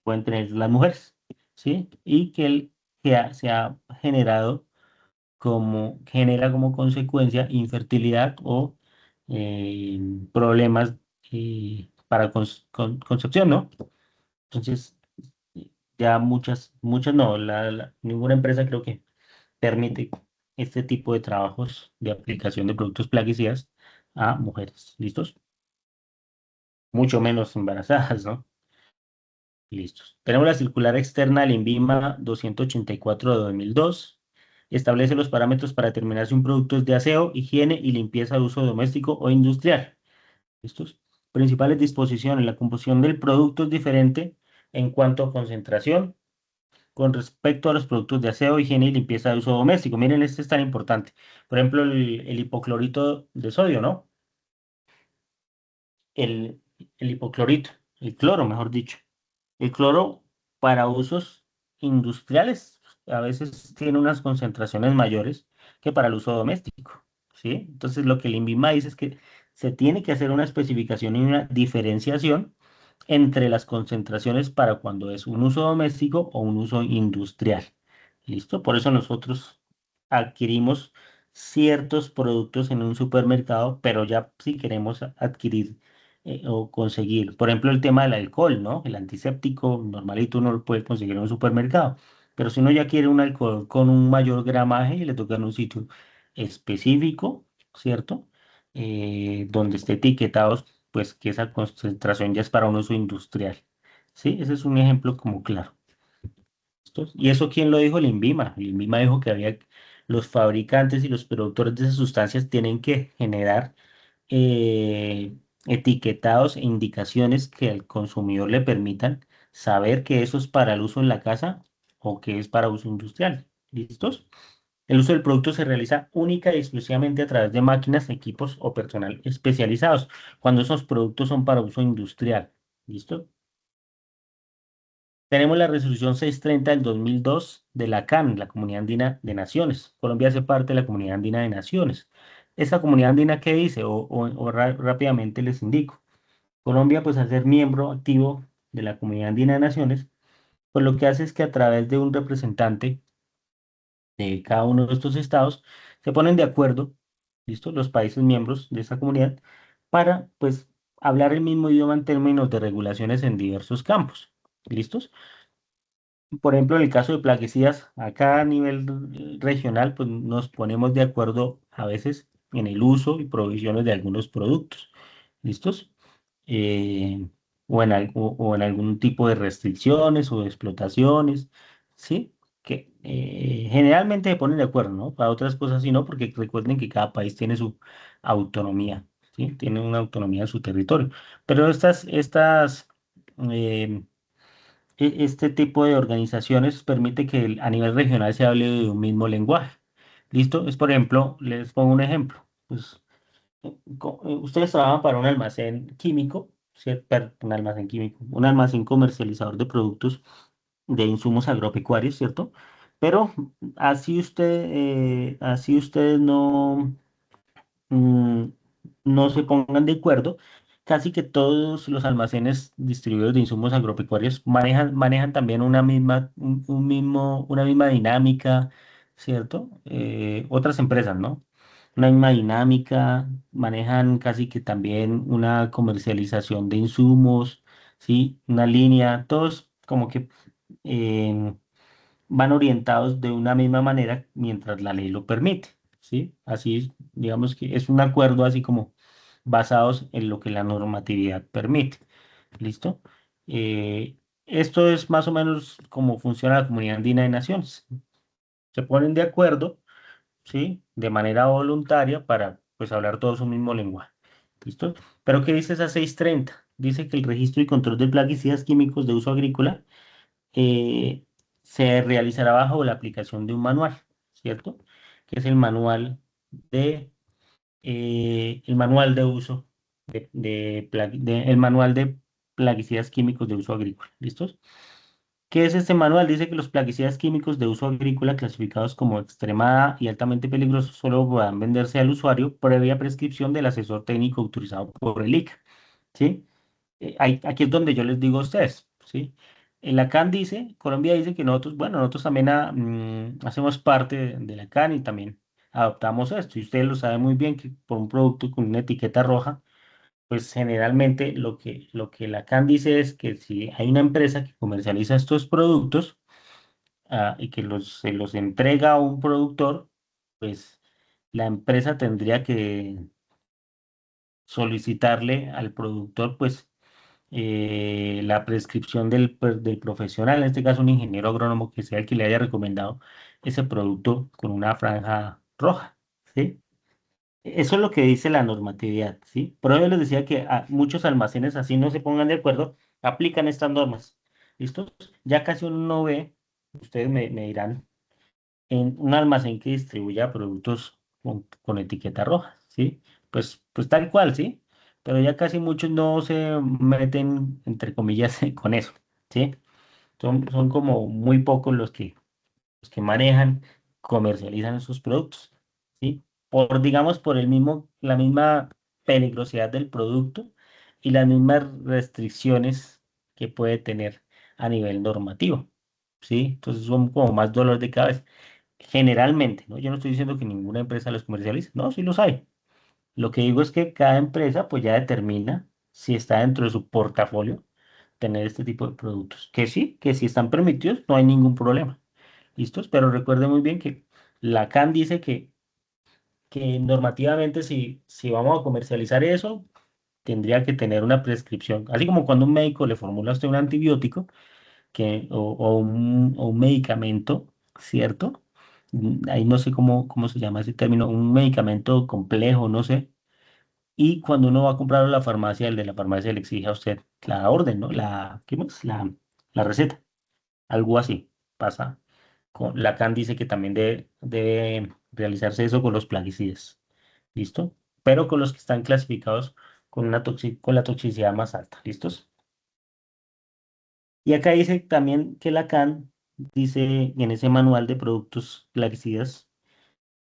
pueden tener las mujeres, ¿sí? Y se ha generado genera como consecuencia infertilidad o eh, problemas para concepción, ¿no? Entonces, ya muchas no, ninguna empresa creo que permite este tipo de trabajos de aplicación de productos plaguicidas a mujeres. ¿Listos? Mucho menos embarazadas, ¿no? Listos. Tenemos la circular externa del INVIMA 284 de 2002. Establece los parámetros para determinar si un producto es de aseo, higiene y limpieza de uso doméstico o industrial. ¿Listos? Principales disposiciones. La composición del producto es diferente en cuanto a concentración con respecto a los productos de aseo, higiene y limpieza de uso doméstico. Miren, este es tan importante. Por ejemplo, el hipoclorito de sodio, ¿no? El, el hipoclorito, el cloro, mejor dicho. El cloro para usos industriales a veces tiene unas concentraciones mayores que para el uso doméstico, ¿sí? Entonces lo que el INVIMA dice es que se tiene que hacer una especificación y una diferenciación entre las concentraciones para cuando es un uso doméstico o un uso industrial. ¿Listo? Por eso nosotros adquirimos ciertos productos en un supermercado, pero ya si queremos adquirir o conseguir, por ejemplo, el tema del alcohol, ¿no? El antiséptico normalito uno lo puede conseguir en un supermercado, pero si uno ya quiere un alcohol con un mayor gramaje, le toca en un sitio específico, ¿cierto? Donde esté etiquetados, pues que esa concentración ya es para un uso industrial. ¿Sí? Ese es un ejemplo como claro. ¿Y eso quién lo dijo? El INVIMA. El INVIMA dijo que había los fabricantes y los productores de esas sustancias tienen que generar eh, etiquetados e indicaciones que al consumidor le permitan saber que eso es para el uso en la casa o que es para uso industrial. ¿Listos? El uso del producto se realiza única y exclusivamente a través de máquinas, equipos o personal especializados, cuando esos productos son para uso industrial. ¿Listo? Tenemos la resolución 630 del 2002 de la CAN, la Comunidad Andina de Naciones. Colombia hace parte de la Comunidad Andina de Naciones. ¿Esa Comunidad Andina qué dice? Rápidamente les indico. Colombia, pues al ser miembro activo de la Comunidad Andina de Naciones, pues lo que hace es que a través de un representante de cada uno de estos estados se ponen de acuerdo, ¿listo? Los países miembros de esa comunidad para, pues, hablar el mismo idioma en términos de regulaciones en diversos campos. ¿Listos? Por ejemplo, en el caso de plaguicidas, acá a nivel regional, pues nos ponemos de acuerdo a veces en el uso y provisiones de algunos productos. ¿Listos? Eh, o en algún tipo de restricciones o de explotaciones, ¿sí? Que generalmente se ponen de acuerdo, ¿no? Para otras cosas sí no, porque recuerden que cada país tiene su autonomía, ¿sí? Tiene una autonomía en su territorio. Pero eh, este tipo de organizaciones permite que a nivel regional se hable de un mismo lenguaje. ¿Listo? Es, por ejemplo, les pongo un ejemplo. Pues, ustedes trabajan para un almacén químico, ¿cierto? Un almacén químico, un almacén comercializador de productos de insumos agropecuarios, ¿cierto? Pero así ustedes mm, no se pongan de acuerdo, casi que todos los almacenes distribuidores de insumos agropecuarios manejan también una misma dinámica, ¿cierto? Otras empresas, ¿no? Una misma dinámica, manejan casi que también una comercialización de insumos, ¿sí? Una línea, todos como que eh, van orientados de una misma manera mientras la ley lo permite, ¿sí? Así, digamos que es un acuerdo así como basados en lo que la normatividad permite, ¿listo? Esto es más o menos cómo funciona la Comunidad Andina de Naciones. Se ponen de acuerdo, ¿sí? De manera voluntaria para, pues, hablar todos un mismo lenguaje, ¿listo? Pero ¿qué dice esa 630? Dice que el registro y control de plaguicidas químicos de uso agrícola eh, se realizará bajo la aplicación de un manual, ¿cierto? Que es el manual de uso el manual de plaguicidas químicos de uso agrícola. ¿Listos? ¿Qué es este manual? Dice que los plaguicidas químicos de uso agrícola clasificados como extremada y altamente peligrosos solo podrán venderse al usuario previa prescripción del asesor técnico autorizado por el ICA. ¿Sí? Aquí es donde yo les digo a ustedes, ¿sí? En la CAN dice, Colombia dice que nosotros, bueno, nosotros también hacemos parte de la CAN y también adoptamos esto. Y ustedes lo saben muy bien que por un producto con una etiqueta roja, pues generalmente lo que la CAN dice es que si hay una empresa que comercializa estos productos y que se los entrega a un productor, pues la empresa tendría que solicitarle al productor, pues la prescripción del profesional, en este caso un ingeniero agrónomo que sea el que le haya recomendado ese producto con una franja roja, ¿sí? Eso es lo que dice la normatividad, ¿sí? Por eso les decía que muchos almacenes así no se pongan de acuerdo, aplican estas normas. ¿Listos? Ya casi uno no ve, ustedes me dirán, en un almacén que distribuya productos con etiqueta roja, ¿sí? Pues tal cual, ¿sí? Pero ya casi muchos no se meten, entre comillas, con eso, ¿sí? Son como muy pocos los que manejan, comercializan esos productos, ¿sí? Digamos, por la misma peligrosidad del producto y las mismas restricciones que puede tener a nivel normativo, ¿sí? Entonces son como más dolor de cabeza. Generalmente, ¿no? Yo no estoy diciendo que ninguna empresa los comercialice, no, sí los hay. Lo que digo es que cada empresa pues ya determina si está dentro de su portafolio tener este tipo de productos. Que si están permitidos, no hay ningún problema. ¿Listos? Pero recuerde muy bien que la CAN dice que normativamente si vamos a comercializar eso, tendría que tener una prescripción. Así como cuando un médico le formula a usted un antibiótico o un medicamento, ¿cierto? Ahí no sé cómo se llama ese término, un medicamento complejo, no sé. Y cuando uno va a comprarlo a la farmacia, el de la farmacia le exige a usted la orden, ¿no? ¿Qué más? La receta. Algo así pasa. Lacan dice que también debe realizarse eso con los plaguicidas. ¿Listo? Pero con los que están clasificados con la toxicidad más alta. ¿Listos? Y acá dice también que Lacan dice en ese manual de productos plaguicidas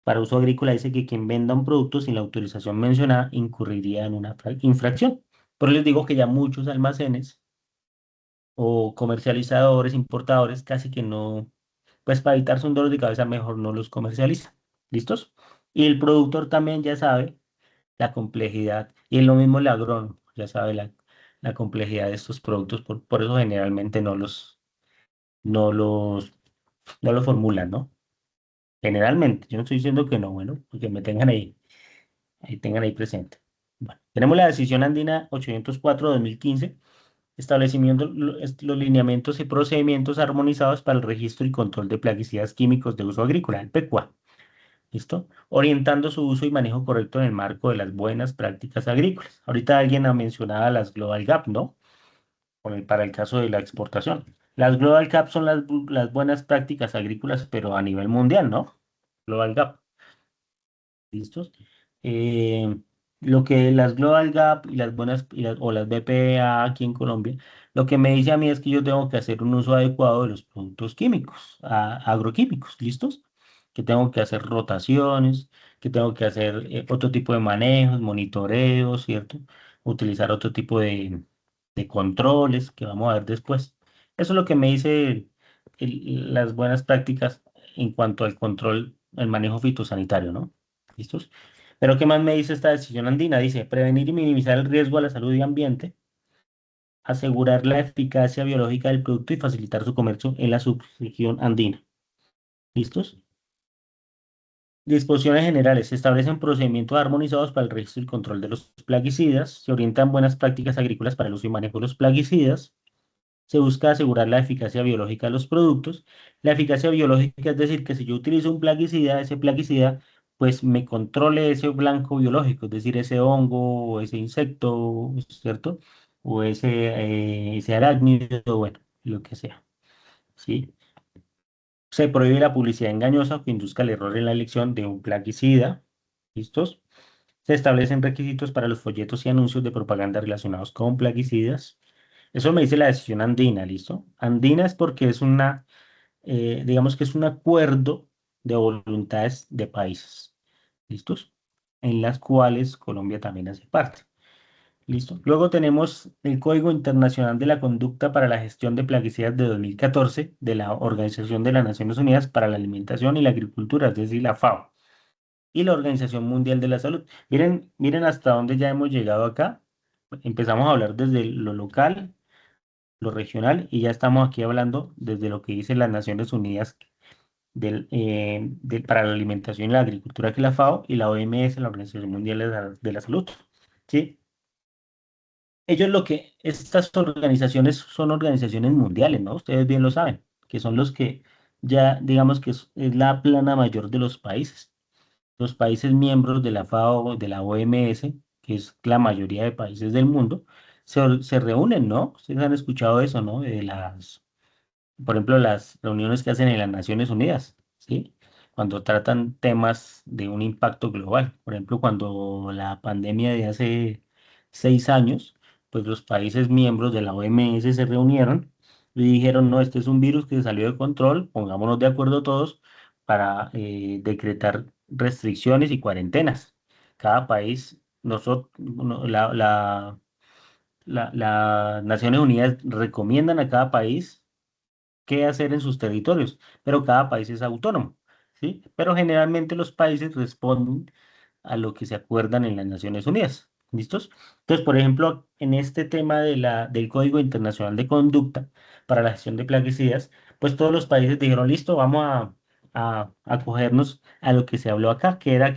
para uso agrícola, dice que quien venda un producto sin la autorización mencionada incurriría en una infracción. Pero les digo que ya muchos almacenes o comercializadores, importadores, casi que no, pues para evitarse un dolor de cabeza, mejor no los comercializa. ¿Listos? Y el productor también ya sabe la complejidad, y es lo mismo el agrónomo, ya sabe la complejidad de estos productos, por eso generalmente no los, no los formulan, ¿no? Generalmente, yo no estoy diciendo que no, bueno, porque me tengan ahí presente. Bueno, tenemos la decisión andina 804/2015, establecimiento los lineamientos y procedimientos armonizados para el registro y control de plaguicidas químicos de uso agrícola, el PECUA. ¿Listo? Orientando su uso y manejo correcto en el marco de las buenas prácticas agrícolas. Ahorita alguien ha mencionado las Global Gap, ¿no? Para el caso de la exportación. Las Global Gap son las buenas prácticas agrícolas, pero a nivel mundial, ¿no? Global Gap. ¿Listos? Eh, lo que las Global Gap y las buenas o las BPA aquí en Colombia, lo que me dice a mí es que yo tengo que hacer un uso adecuado de los productos químicos, agroquímicos, ¿listos? Que tengo que hacer rotaciones, que tengo que hacer otro tipo de manejos, monitoreos, ¿cierto? Utilizar otro tipo de controles que vamos a ver después. Eso es lo que me dice las buenas prácticas en cuanto al control, el manejo fitosanitario, ¿no? ¿Listos? Pero ¿qué más me dice esta decisión andina? Dice, prevenir y minimizar el riesgo a la salud y ambiente, asegurar la eficacia biológica del producto y facilitar su comercio en la subregión andina. ¿Listos? Disposiciones generales. Se establecen procedimientos armonizados para el registro y control de los plaguicidas. Se orientan buenas prácticas agrícolas para el uso y manejo de los plaguicidas. Se busca asegurar la eficacia biológica de los productos. La eficacia biológica es decir, que si yo utilizo un plaguicida, ese plaguicida, pues me controle ese blanco biológico, es decir, ese hongo o ese insecto, ¿cierto? O ese arácnido, bueno, lo que sea, ¿sí? Se prohíbe la publicidad engañosa que induzca el error en la elección de un plaguicida. ¿Listos? Se establecen requisitos para los folletos y anuncios de propaganda relacionados con plaguicidas. Eso me dice la decisión andina, ¿listo? Andina es porque digamos que es un acuerdo de voluntades de países, ¿listos? En las cuales Colombia también hace parte, ¿listo? Luego tenemos el Código Internacional de la Conducta para la Gestión de Plaguicidas de 2014 de la Organización de las Naciones Unidas para la Alimentación y la Agricultura, es decir, la FAO, y la Organización Mundial de la Salud. Miren hasta dónde ya hemos llegado acá. Empezamos a hablar desde lo local, lo regional, y ya estamos aquí hablando desde lo que dice las Naciones Unidas para la Alimentación y la Agricultura, que es la FAO, y la OMS, la Organización Mundial de la Salud. ¿Sí? Estas organizaciones son organizaciones mundiales, ¿no? Ustedes bien lo saben, que son los que ya, digamos que es la plana mayor de los países. los países miembros de la FAO, de la OMS, que es la mayoría de países del mundo, se reúnen, ¿no? Ustedes han escuchado eso, ¿no? Por ejemplo, las reuniones que hacen en las Naciones Unidas, ¿sí? Cuando tratan temas de un impacto global. Por ejemplo, cuando la pandemia de hace 6 años, pues los países miembros de la OMS se reunieron y dijeron, no, este es un virus que salió de control, pongámonos de acuerdo todos para decretar restricciones y cuarentenas. Cada país, nosotros, las Naciones Unidas recomiendan a cada país qué hacer en sus territorios, pero cada país es autónomo, ¿sí? Pero generalmente los países responden a lo que se acuerdan en las Naciones Unidas, ¿listos? Entonces, por ejemplo, en este tema del Código Internacional de Conducta para la gestión de plaguicidas, pues todos los países dijeron, listo, vamos a acogernos a lo que se habló acá, que era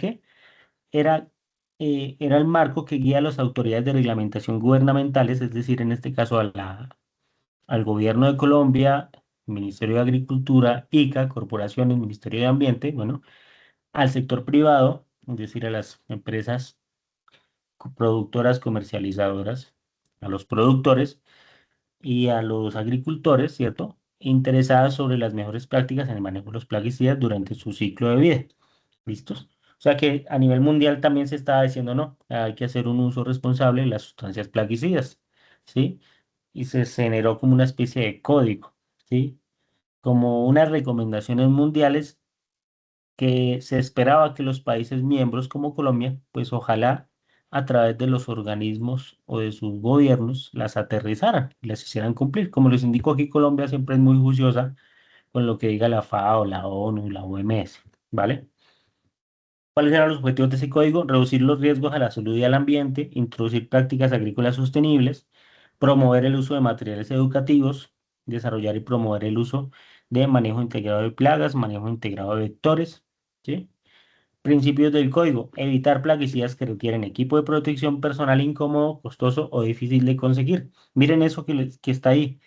era, era el marco que guía a las autoridades de reglamentación gubernamentales, es decir, en este caso al Gobierno de Colombia, Ministerio de Agricultura, ICA, Corporaciones, Ministerio de Ambiente, bueno, al sector privado, es decir, a las empresas productoras, comercializadoras, a los productores y a los agricultores, ¿cierto? Interesadas sobre las mejores prácticas en el manejo de los plaguicidas durante su ciclo de vida. ¿Listos? O sea que a nivel mundial también se está diciendo, no, hay que hacer un uso responsable de las sustancias plaguicidas, ¿sí? Y se generó como una especie de código, ¿sí? Como unas recomendaciones mundiales que se esperaba que los países miembros como Colombia, pues ojalá a través de los organismos o de sus gobiernos las aterrizaran y las hicieran cumplir. Como les indico aquí, Colombia siempre es muy juiciosa con lo que diga la FAO, la ONU, la OMS, ¿vale? ¿Cuáles eran los objetivos de ese código? Reducir los riesgos a la salud y al ambiente, introducir prácticas agrícolas sostenibles, promover el uso de materiales educativos, desarrollar y promover el uso de manejo integrado de plagas, manejo integrado de vectores, ¿sí? Principios del código: evitar plaguicidas que requieren equipo de protección personal incómodo, costoso o difícil de conseguir. Miren eso que está ahí.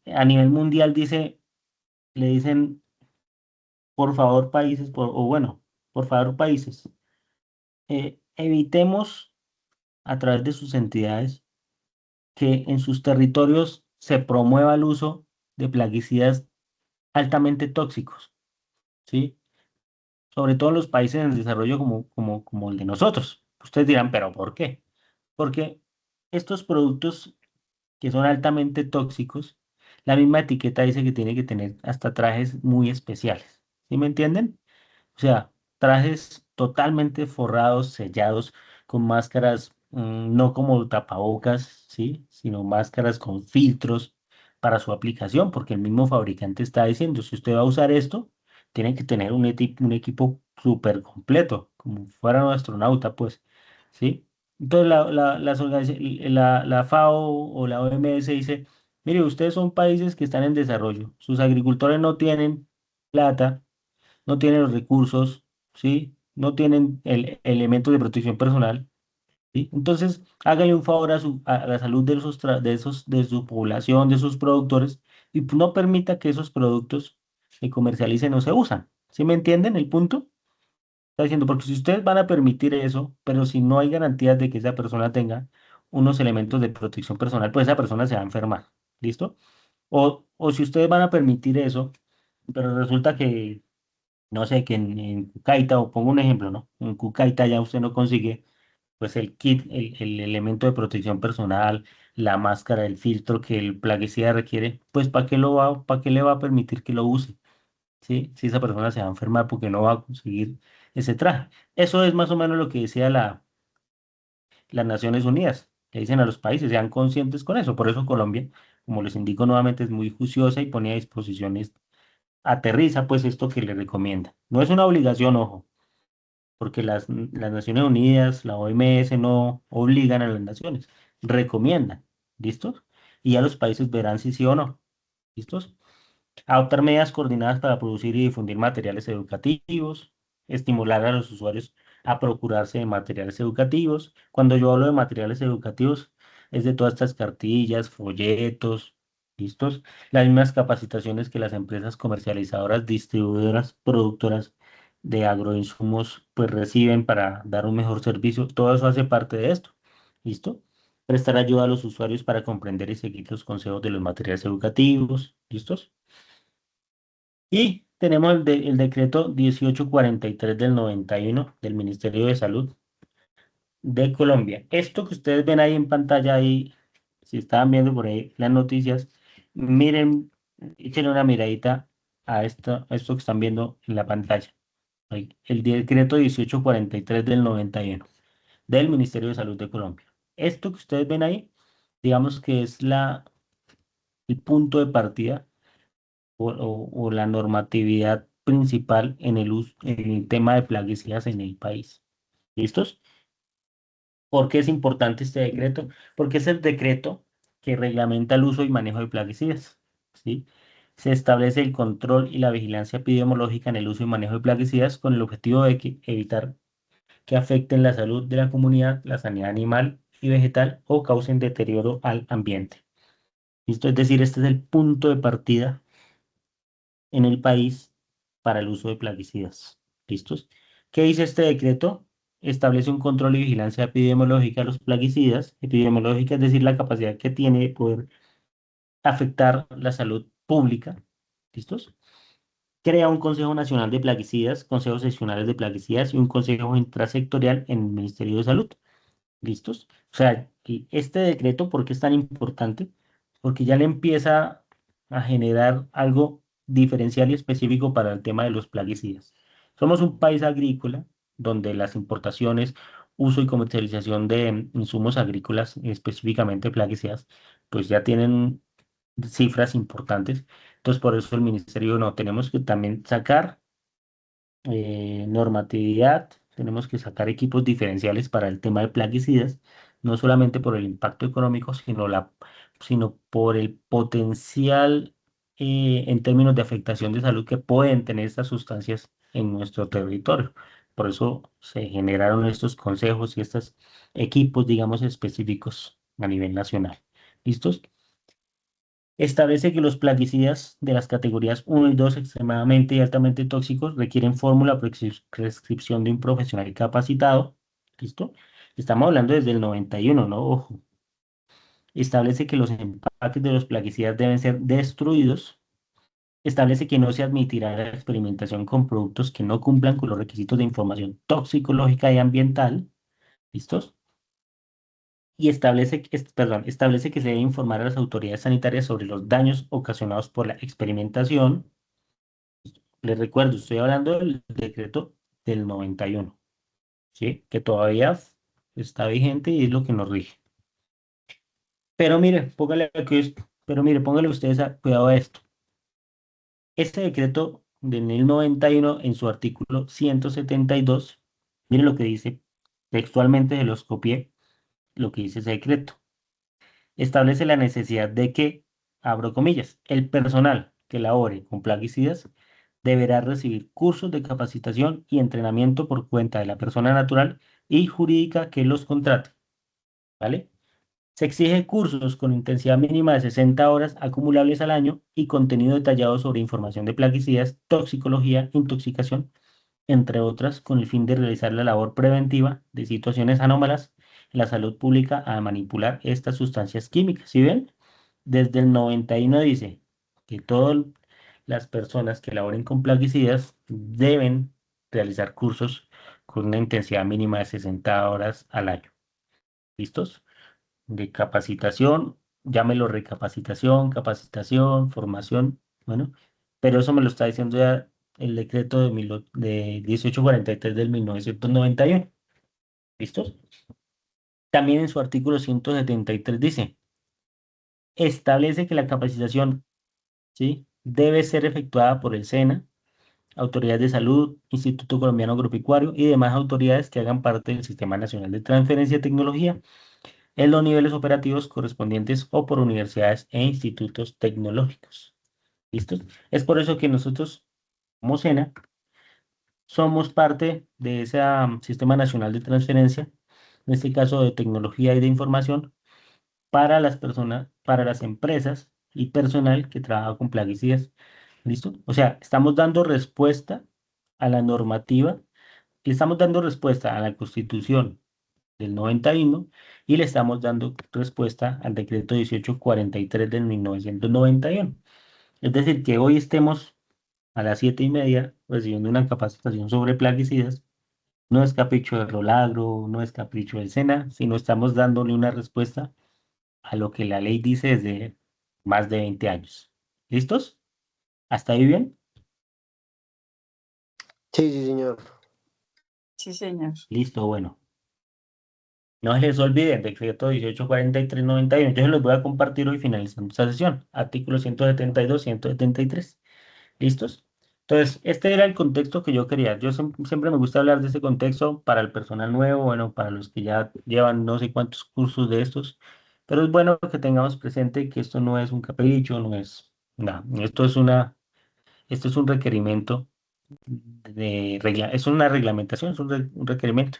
A nivel mundial le dicen, por favor, países, o bueno, por favor, países, evitemos a través de sus entidades que en sus territorios se promueva el uso de plaguicidas altamente tóxicos, ¿sí? Sobre todo en los países en desarrollo como el de nosotros. Ustedes dirán, ¿pero por qué? Porque estos productos que son altamente tóxicos, la misma etiqueta dice que tiene que tener hasta trajes muy especiales, ¿sí me entienden? O sea, trajes totalmente forrados, sellados, con máscaras, no como tapabocas, ¿sí? Sino máscaras con filtros para su aplicación, porque el mismo fabricante está diciendo, si usted va a usar esto, tiene que tener un equipo súper completo, como fuera un astronauta, pues, ¿sí? Entonces la FAO o la OMS dice, mire, ustedes son países que están en desarrollo, sus agricultores no tienen plata, no tienen los recursos, ¿sí? No tienen el elemento de protección personal, ¿sí? Entonces, hágale un favor a la salud de su población, de sus productores, y no permita que esos productos se comercialicen o se usan. ¿Sí me entienden el punto? Está diciendo, porque si ustedes van a permitir eso, pero si no hay garantías de que esa persona tenga unos elementos de protección personal, pues esa persona se va a enfermar. ¿Listo? O si ustedes van a permitir eso, pero resulta que no sé, que en Cucaita, o pongo un ejemplo, ¿no? En Cucaita ya usted no consigue, pues el kit, el elemento de protección personal, la máscara, el filtro que el plaguicida requiere, pues ¿para qué le va a permitir que lo use? ¿Sí? Si esa persona se va a enfermar porque no va a conseguir ese traje. Eso es más o menos lo que decía las Naciones Unidas. Le dicen a los países, sean conscientes con eso. Por eso Colombia, como les indico nuevamente, es muy juiciosa y pone a disposiciones, aterriza pues esto que le recomienda. No es una obligación, ojo, porque las Naciones Unidas, la OMS no obligan a las naciones, recomiendan, ¿listos? Y ya los países verán si sí o no, ¿listos? Adoptar medidas coordinadas para producir y difundir materiales educativos, estimular a los usuarios a procurarse de materiales educativos. Cuando yo hablo de materiales educativos, es de todas estas cartillas, folletos, ¿listos? Las mismas capacitaciones que las empresas comercializadoras, distribuidoras, productoras de agroinsumos pues reciben para dar un mejor servicio. Todo eso hace parte de esto. ¿Listo? Prestar ayuda a los usuarios para comprender y seguir los consejos de los materiales educativos. ¿Listos? Y tenemos el decreto 1843 del 91 del Ministerio de Salud de Colombia. Esto que ustedes ven ahí en pantalla, ahí, si estaban viendo por ahí las noticias, miren, échenle una miradita a esto que están viendo en la pantalla. Ahí, el decreto 1843 del 91 del Ministerio de Salud de Colombia. Esto que ustedes ven ahí, digamos que es el punto de partida o la normatividad principal en el tema de plaguicidas en el país. ¿Listos? ¿Por qué es importante este decreto? Porque es el decreto que reglamenta el uso y manejo de plaguicidas. ¿Sí? Se establece el control y la vigilancia epidemiológica en el uso y manejo de plaguicidas con el objetivo de evitar que afecten la salud de la comunidad, la sanidad animal y vegetal o causen deterioro al ambiente. ¿Listo? Es decir, este es el punto de partida en el país para el uso de plaguicidas. ¿Listos? ¿Qué dice este decreto? Establece un control y vigilancia epidemiológica a los plaguicidas. Epidemiológica es decir, la capacidad que tiene de poder afectar la salud pública. ¿Listos? Crea un Consejo Nacional de Plaguicidas, consejos seccionales de plaguicidas y un consejo intrasectorial en el Ministerio de Salud. ¿Listos? O sea, y este decreto, ¿por qué es tan importante? Porque ya le empieza a generar algo diferencial y específico para el tema de los plaguicidas. Somos un país agrícola donde las importaciones, uso y comercialización de insumos agrícolas, específicamente plaguicidas, pues ya tienen cifras importantes. Entonces, por eso el ministerio no, tenemos que también sacar normatividad, tenemos que sacar equipos diferenciales para el tema de plaguicidas, no solamente por el impacto económico, sino por el potencial en términos de afectación de salud que pueden tener estas sustancias en nuestro territorio. Por eso se generaron estos consejos y estos equipos, digamos, específicos a nivel nacional. ¿Listos? Establece que los plaguicidas de las categorías 1 y 2 extremadamente y altamente tóxicos requieren fórmula o prescripción de un profesional capacitado. ¿Listo? Estamos hablando desde el 91, ¿no? Ojo. Establece que los empaques de los plaguicidas deben ser destruidos. Establece que no se admitirá la experimentación con productos que no cumplan con los requisitos de información toxicológica y ambiental. ¿Listos? Y establece que se debe informar a las autoridades sanitarias sobre los daños ocasionados por la experimentación. Les recuerdo, estoy hablando del decreto del 91, ¿sí? Que todavía está vigente y es lo que nos rige. Pero mire, póngale ustedes cuidado a esto. Este decreto del 91 en su artículo 172, miren lo que dice textualmente, se los copié, lo que dice ese decreto. Establece la necesidad de que, abro comillas, el personal que labore con plaguicidas deberá recibir cursos de capacitación y entrenamiento por cuenta de la persona natural y jurídica que los contrate, ¿vale? Se exige cursos con intensidad mínima de 60 horas acumulables al año y contenido detallado sobre información de plaguicidas, toxicología, intoxicación, entre otras, con el fin de realizar la labor preventiva de situaciones anómalas en la salud pública a manipular estas sustancias químicas. ¿Sí ven? Desde el 91 dice que todas las personas que laboren con plaguicidas deben realizar cursos con una intensidad mínima de 60 horas al año. ¿Listos? De capacitación, llámelo recapacitación, capacitación, formación, bueno, pero eso me lo está diciendo ya el decreto de 1843 del 1991. ¿Listos? También en su artículo 173 dice, establece que la capacitación, ¿sí?, debe ser efectuada por el SENA, autoridades de salud, Instituto Colombiano Agropecuario y demás autoridades que hagan parte del Sistema Nacional de Transferencia de Tecnología en los niveles operativos correspondientes o por universidades e institutos tecnológicos. ¿Listos? Es por eso que nosotros, como SENA, somos parte de ese Sistema Nacional de Transferencia, en este caso de tecnología y de información, para las personas, para las empresas y personal que trabaja con plaguicidas. ¿Listo? O sea, estamos dando respuesta a la normativa, le estamos dando respuesta a la Constitución del 91 y le estamos dando respuesta al decreto 1843 del 1991. Es decir, que hoy estemos a las 7:30 recibiendo una capacitación sobre plaguicidas, no es capricho de Rolagro, no es capricho del SENA, sino estamos dándole una respuesta a lo que la ley dice desde más de 20 años. ¿Listos? ¿Hasta ahí bien? Sí, sí, señor. Sí, señor. Listo, bueno. No se les olvide el decreto 1843/91. Yo se los voy a compartir hoy finalizando esta sesión. Artículos 172, 173. ¿Listos? Entonces, este era el contexto que yo quería. Yo siempre me gusta hablar de este contexto para el personal nuevo, bueno, para los que ya llevan no sé cuántos cursos de estos, pero es bueno que tengamos presente que esto no es un capricho, no es nada. Esto es un requerimiento es una reglamentación, es un requerimiento.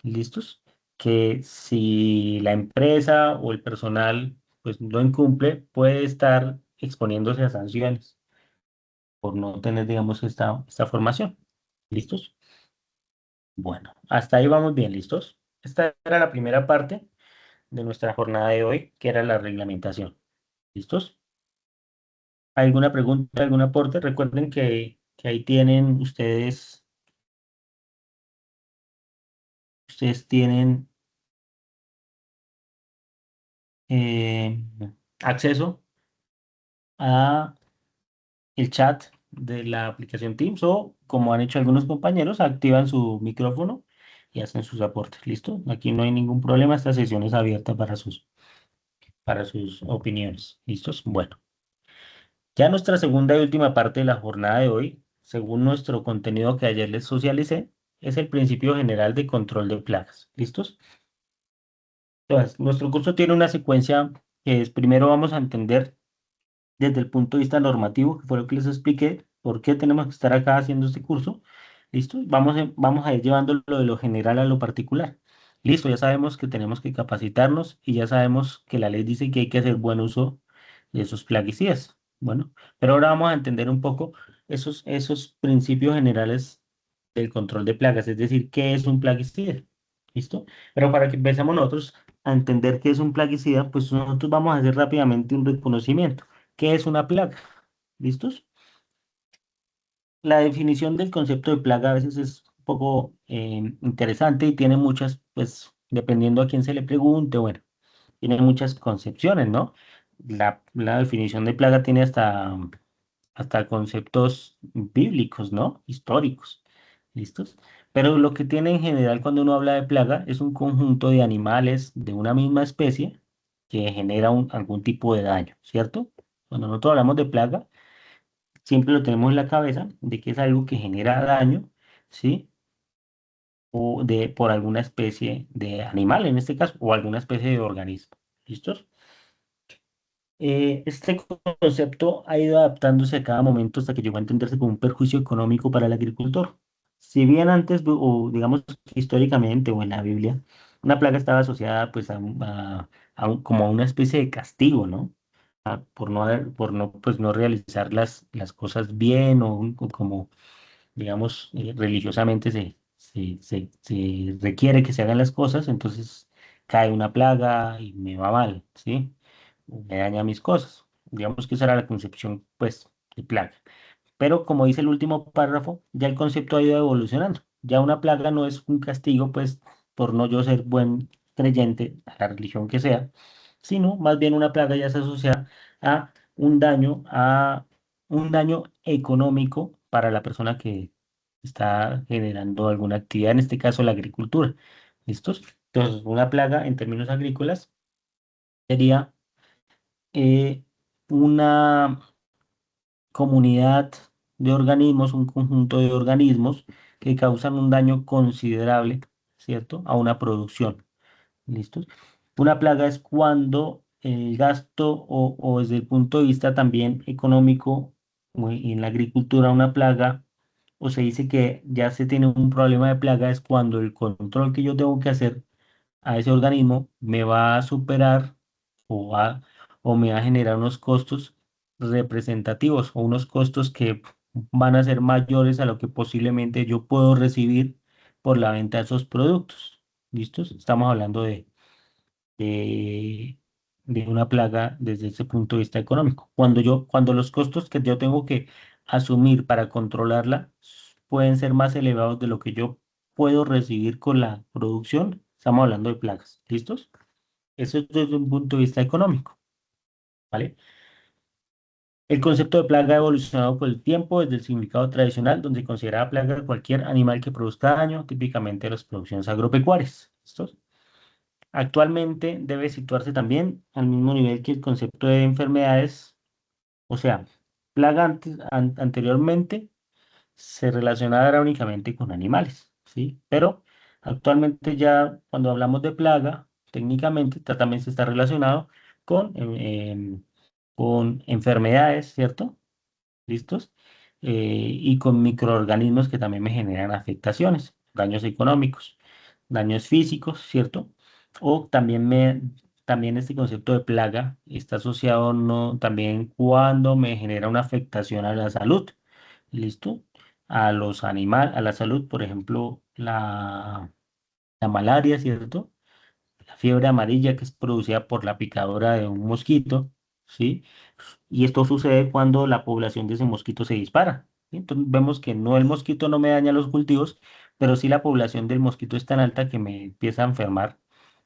¿Listos? Que si la empresa o el personal pues no incumple, puede estar exponiéndose a sanciones por no tener, digamos, esta formación. ¿Listos? Bueno, hasta ahí vamos bien, ¿listos? Esta era la primera parte de nuestra jornada de hoy, que era la reglamentación. ¿Listos? ¿Alguna pregunta, algún aporte? Recuerden que ahí tienen ustedes tienen eh, acceso a el chat de la aplicación Teams o, como han hecho algunos compañeros, activan su micrófono y hacen sus aportes. ¿Listo? Aquí no hay ningún problema. Esta sesión es abierta para sus opiniones. ¿Listos? Bueno, ya nuestra segunda y última parte de la jornada de hoy, según nuestro contenido que ayer les socialicé, es el principio general de control de plagas. ¿Listos? Entonces, nuestro curso tiene una secuencia que es, primero vamos a entender desde el punto de vista normativo, que fue lo que les expliqué, por qué tenemos que estar acá haciendo este curso. ¿Listo? Vamos a ir llevando lo de lo general a lo particular. Listo, ya sabemos que tenemos que capacitarnos y ya sabemos que la ley dice que hay que hacer buen uso de esos plaguicidas. Bueno, pero ahora vamos a entender un poco esos principios generales del control de plagas, es decir, qué es un plaguicida. ¿Listo? Pero para que empecemos nosotros a entender qué es un plaguicida, pues nosotros vamos a hacer rápidamente un reconocimiento. ¿Qué es una plaga? ¿Listos? La definición del concepto de plaga a veces es un poco interesante y tiene muchas, pues, dependiendo a quién se le pregunte, bueno, tiene muchas concepciones, ¿no? La definición de plaga tiene hasta conceptos bíblicos, ¿no? Históricos. ¿Listos? Pero lo que tiene en general cuando uno habla de plaga es un conjunto de animales de una misma especie que genera algún tipo de daño, ¿cierto? Cuando nosotros hablamos de plaga, siempre lo tenemos en la cabeza de que es algo que genera daño, ¿sí? Por alguna especie de animal, en este caso, o alguna especie de organismo. ¿Listos? Este concepto ha ido adaptándose a cada momento hasta que llegó a entenderse como un perjuicio económico para el agricultor. Si bien antes, o digamos históricamente, o en la Biblia, una plaga estaba asociada pues como a una especie de castigo, ¿no? Por no realizar las cosas bien o como, digamos, religiosamente se requiere que se hagan las cosas, entonces cae una plaga y me va mal, ¿sí? Me daña mis cosas. Digamos que esa era la concepción, pues, de plaga. Pero como dice el último párrafo, ya el concepto ha ido evolucionando. Ya una plaga no es un castigo, pues, por no yo ser buen creyente, a la religión que sea, sino más bien una plaga ya se asocia a un daño económico para la persona que está generando alguna actividad, en este caso la agricultura. ¿Listos? Entonces, una plaga en términos agrícolas sería una comunidad de organismos, un conjunto de organismos que causan un daño considerable, ¿cierto? A una producción. ¿Listos? Una plaga es cuando el gasto o desde el punto de vista también económico o en la agricultura, una plaga, o se dice que ya se tiene un problema de plaga, es cuando el control que yo tengo que hacer a ese organismo me va a superar o, va, o me va a generar unos costos representativos o unos costos que van a ser mayores a lo que posiblemente yo puedo recibir por la venta de esos productos. ¿Listos? Estamos hablando de, de una plaga desde ese punto de vista económico. Cuando los costos que yo tengo que asumir para controlarla pueden ser más elevados de lo que yo puedo recibir con la producción, estamos hablando de plagas. ¿Listos? Eso es desde un punto de vista económico, ¿vale? El concepto de plaga ha evolucionado por el tiempo desde el significado tradicional, donde se considera plaga cualquier animal que produzca daño, típicamente las producciones agropecuarias. ¿Listos? Actualmente debe situarse también al mismo nivel que el concepto de enfermedades, o sea, plaga anteriormente se relacionaba únicamente con animales, ¿sí? Pero actualmente ya cuando hablamos de plaga, técnicamente también se está relacionado con, con enfermedades, ¿cierto? ¿Listos? Y con microorganismos que también me generan afectaciones, daños económicos, daños físicos, ¿cierto? O también este concepto de plaga está asociado no, también cuando me genera una afectación a la salud, ¿listo? A la salud, por ejemplo, la malaria, ¿cierto? La fiebre amarilla que es producida por la picadura de un mosquito, ¿sí? Y esto sucede cuando la población de ese mosquito se dispara, ¿sí? Entonces vemos que no, el mosquito no me daña los cultivos, pero sí la población del mosquito es tan alta que me empieza a enfermar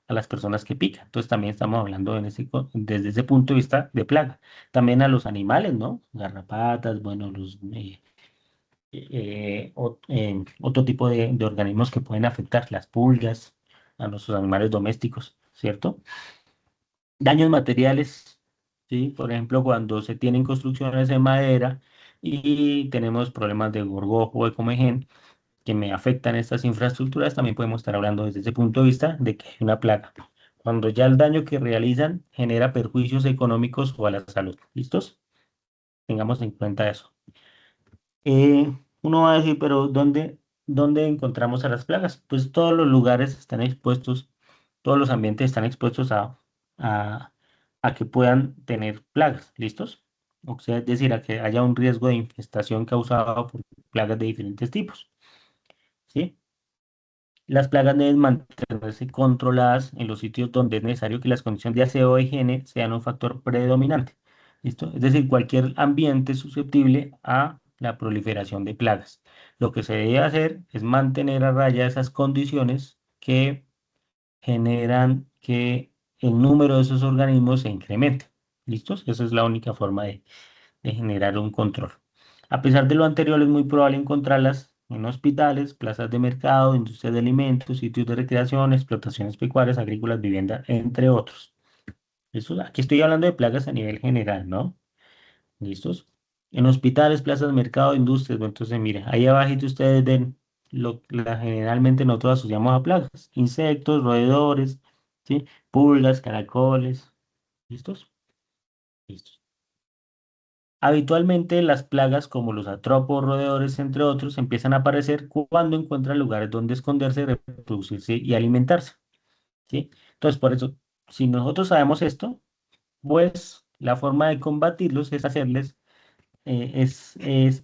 a las personas que pican. Entonces también estamos hablando desde ese punto de vista de plaga. También a los animales, ¿no? Garrapatas, bueno, otro tipo de organismos que pueden afectar, las pulgas, a nuestros animales domésticos, ¿cierto? Daños materiales, ¿sí? Por ejemplo, cuando se tienen construcciones en madera y tenemos problemas de gorgojo o de comején que me afectan estas infraestructuras, también podemos estar hablando desde ese punto de vista de que hay una plaga. Cuando ya el daño que realizan genera perjuicios económicos o a la salud. ¿Listos? Tengamos en cuenta eso. Uno va a decir, pero ¿dónde encontramos a las plagas? Pues todos los lugares están expuestos, todos los ambientes están expuestos a, a que puedan tener plagas, ¿listos? O sea, es decir, a que haya un riesgo de infestación causado por plagas de diferentes tipos, ¿sí? Las plagas deben mantenerse controladas en los sitios donde es necesario que las condiciones de aseo o higiene sean un factor predominante. ¿Listo? Es decir, cualquier ambiente susceptible a la proliferación de plagas. Lo que se debe hacer es mantener a raya esas condiciones que generan que el número de esos organismos se incremente. ¿Listos? Esa es la única forma de generar un control. A pesar de lo anterior, es muy probable encontrarlas en hospitales, plazas de mercado, industrias de alimentos, sitios de recreación, explotaciones pecuarias, agrícolas, vivienda, entre otros. Aquí estoy hablando de plagas a nivel general, ¿no? ¿Listos? En hospitales, plazas de mercado, industrias. Bueno, entonces, mire, ahí abajito ustedes ven generalmente nosotros asociamos a plagas. Insectos, roedores, ¿sí? Pulgas, caracoles. ¿Listos? Listos. Habitualmente las plagas como los atropos, roedores, entre otros, empiezan a aparecer cuando encuentran lugares donde esconderse, reproducirse y alimentarse, ¿sí? Entonces, por eso, si nosotros sabemos esto, pues la forma de combatirlos es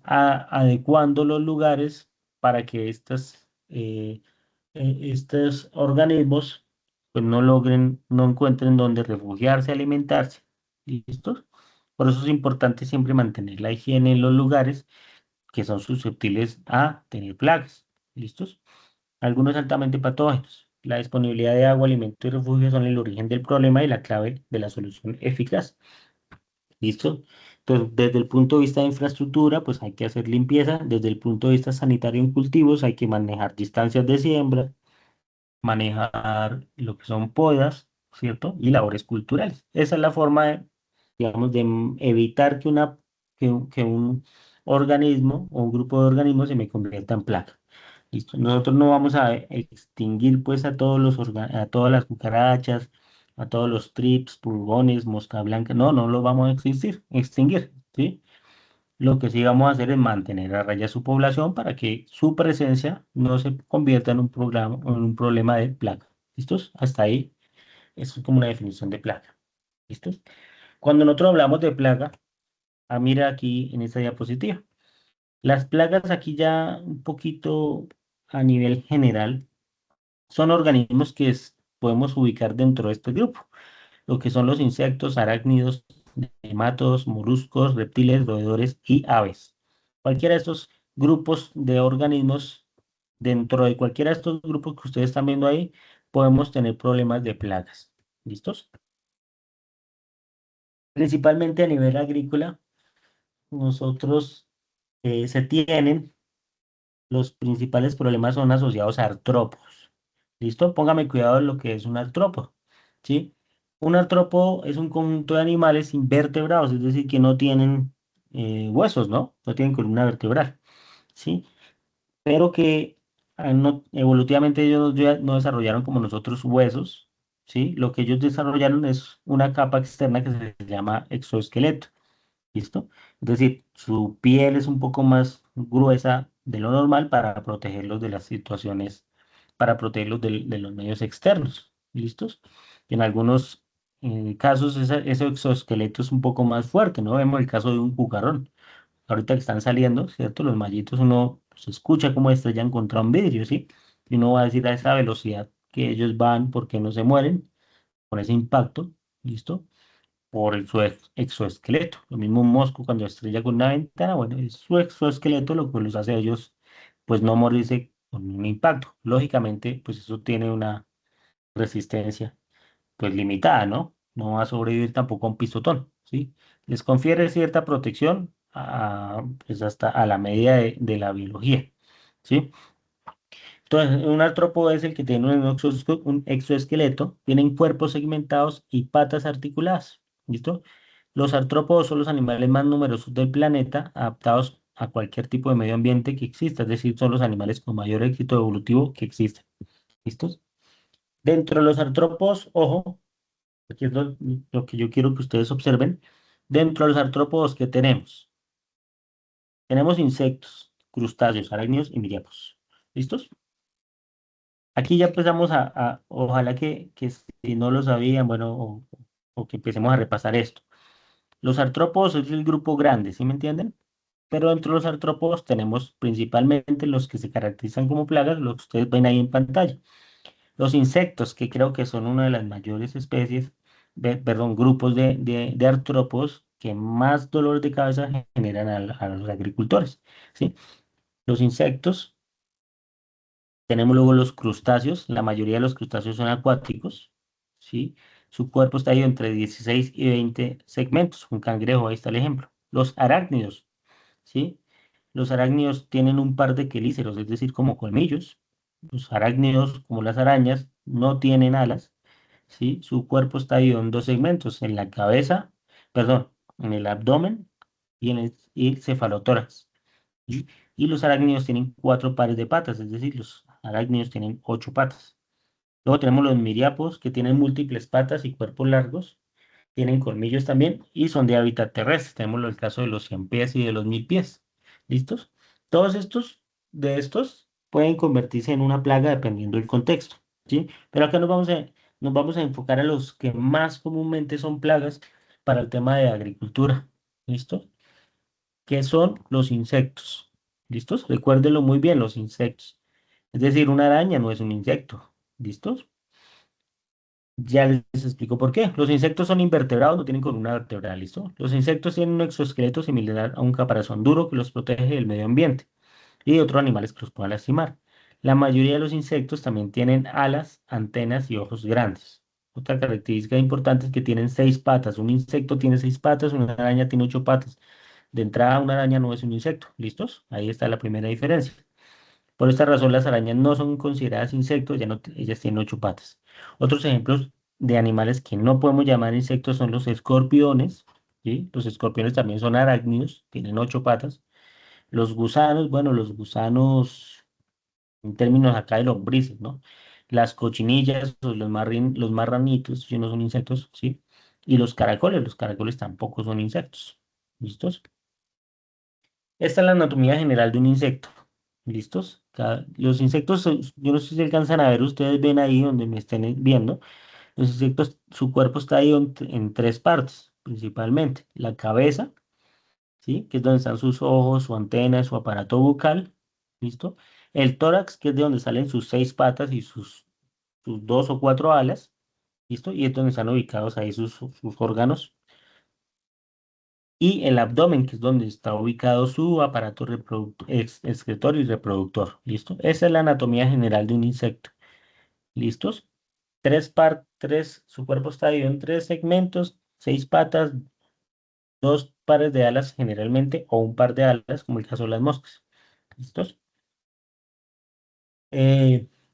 adecuando los lugares para que estos organismos pues no encuentren donde refugiarse, alimentarse. ¿Listos? Por eso es importante siempre mantener la higiene en los lugares que son susceptibles a tener plagas. ¿Listos? Algunos altamente patógenos. La disponibilidad de agua, alimento y refugio son el origen del problema y la clave de la solución eficaz. ¿Listo? Entonces, desde el punto de vista de infraestructura, pues hay que hacer limpieza. Desde el punto de vista sanitario en cultivos, hay que manejar distancias de siembra, manejar lo que son podas, ¿cierto? Y labores culturales. Esa es la forma de, digamos, de evitar que un organismo o un grupo de organismos se me convierta en plaga. ¿Listo? Nosotros no vamos a extinguir pues a todas las cucarachas, a todos los trips, pulgones, mosca blanca, no lo vamos a extinguir, ¿sí? Lo que sí vamos a hacer es mantener a raya su población para que su presencia no se convierta en un problema de plaga. ¿Listos? Hasta ahí, eso es como una definición de plaga. ¿Listos? Cuando nosotros hablamos de plaga, mira aquí en esta diapositiva. Las plagas aquí ya un poquito a nivel general son organismos que podemos ubicar dentro de este grupo, lo que son los insectos, arácnidos, nematodos, moluscos, reptiles, roedores y aves. Cualquiera de estos grupos de organismos, dentro de cualquiera de estos grupos que ustedes están viendo ahí, podemos tener problemas de plagas. ¿Listos? Principalmente a nivel agrícola, nosotros se tienen, los principales problemas son asociados a artrópodos. ¿Listo? Póngame cuidado en lo que es un artrópodo. ¿Sí? Un artrópodo es un conjunto de animales invertebrados, es decir, que no tienen huesos, ¿no? No tienen columna vertebral. ¿Sí? Pero que evolutivamente ellos ya no desarrollaron como nosotros huesos. ¿Sí? Lo que ellos desarrollaron es una capa externa que se llama exoesqueleto. ¿Listo? Es decir, su piel es un poco más gruesa de lo normal para protegerlos de las situaciones, para protegerlos de los medios externos. ¿Listos? En algunos casos ese exoesqueleto es un poco más fuerte, ¿no? Vemos el caso de un cucarón. Ahorita que están saliendo, ¿cierto? Los mallitos, uno se escucha cómo estrellan contra un vidrio, ¿sí? Y uno va a decir a esa velocidad que ellos van porque no se mueren con ese impacto. ¿Listo? Por su exoesqueleto. Lo mismo un mosco cuando estrella con una ventana, bueno, es su exoesqueleto lo que los hace a ellos, pues no morirse con un impacto. Lógicamente, pues eso tiene una resistencia, pues limitada, ¿no? No va a sobrevivir tampoco a un pisotón, ¿sí? Les confiere cierta protección pues hasta a la medida de la biología, ¿sí? Entonces, un artrópodo es el que tiene un exoesqueleto, tienen cuerpos segmentados y patas articuladas. ¿Listo? Los artrópodos son los animales más numerosos del planeta, adaptados a cualquier tipo de medio ambiente que exista, es decir, son los animales con mayor éxito evolutivo que existen. ¿Listos? Dentro de los artrópodos, ojo, aquí es lo que yo quiero que ustedes observen. Dentro de los artrópodos, ¿qué tenemos? Tenemos insectos, crustáceos, arácnidos y miriapos. ¿Listos? Aquí ya empezamos ojalá que si no lo sabían, bueno, o que empecemos a repasar esto. Los artrópodos es el grupo grande, ¿sí me entienden? Pero dentro de los artrópodos tenemos principalmente los que se caracterizan como plagas, los que ustedes ven ahí en pantalla. Los insectos, que creo que son una de las mayores especies, perdón, grupos de artrópodos que más dolor de cabeza generan a los agricultores, ¿sí? Los insectos. Tenemos luego los crustáceos, la mayoría de los crustáceos son acuáticos, ¿sí? Su cuerpo está dividido entre 16 y 20 segmentos, un cangrejo, ahí está el ejemplo. Los arácnidos, ¿sí? Los arácnidos tienen un par de quelíceros, es decir, como colmillos. Los arácnidos, como las arañas, no tienen alas, ¿sí? Su cuerpo está dividido en dos segmentos, en la cabeza, perdón, en el abdomen y el cefalotórax. ¿Sí? Y los arácnidos tienen cuatro pares de patas, es decir, los arácnidos tienen ocho patas. Luego tenemos los miriapos, que tienen múltiples patas y cuerpos largos, tienen colmillos también y son de hábitat terrestre. Tenemos el caso de los 100 pies y de los 1000 pies. ¿Listos? Todos estos pueden convertirse en una plaga dependiendo del contexto, ¿sí? Pero acá nos vamos a enfocar a los que más comúnmente son plagas para el tema de agricultura. ¿Listo? Que son los insectos. ¿Listos? Recuérdenlo muy bien, los insectos. Es decir, una araña no es un insecto. ¿Listos? Ya les explico por qué. Los insectos son invertebrados, no tienen columna vertebral, ¿listo? Los insectos tienen un exoesqueleto similar a un caparazón duro que los protege del medio ambiente y de otros animales que los puedan lastimar. La mayoría de los insectos también tienen alas, antenas y ojos grandes. Otra característica importante es que tienen seis patas. Un insecto tiene seis patas, una araña tiene ocho patas. De entrada, una araña no es un insecto. ¿Listos? Ahí está la primera diferencia. Por esta razón, las arañas no son consideradas insectos, ya no, ellas tienen ocho patas. Otros ejemplos de animales que no podemos llamar insectos son los escorpiones. ¿Sí? Los escorpiones también son arácnidos, tienen ocho patas. Los gusanos, bueno, los gusanos en términos acá de lombrices, ¿no? Las cochinillas o los marranitos, si no son insectos, ¿sí? Y los caracoles tampoco son insectos. ¿Listos? Esta es la anatomía general de un insecto. ¿Listos? Los insectos, yo no sé si alcanzan a ver, ustedes ven ahí donde me estén viendo. Los insectos, su cuerpo está ahí en tres partes, principalmente. La cabeza, ¿sí? Que es donde están sus ojos, su antena, su aparato bucal, ¿listo? El tórax, que es de donde salen sus 6 patas y sus 2 o 4 alas, ¿listo? Y es donde están ubicados ahí sus órganos. Y el abdomen, que es donde está ubicado su aparato excretor y reproductor, ¿listo? Esa es la anatomía general de un insecto, ¿listos? Su cuerpo está dividido en 3 segmentos, 6 patas, 2 pares de alas generalmente, o un par de alas, como el caso de las moscas. ¿Listos?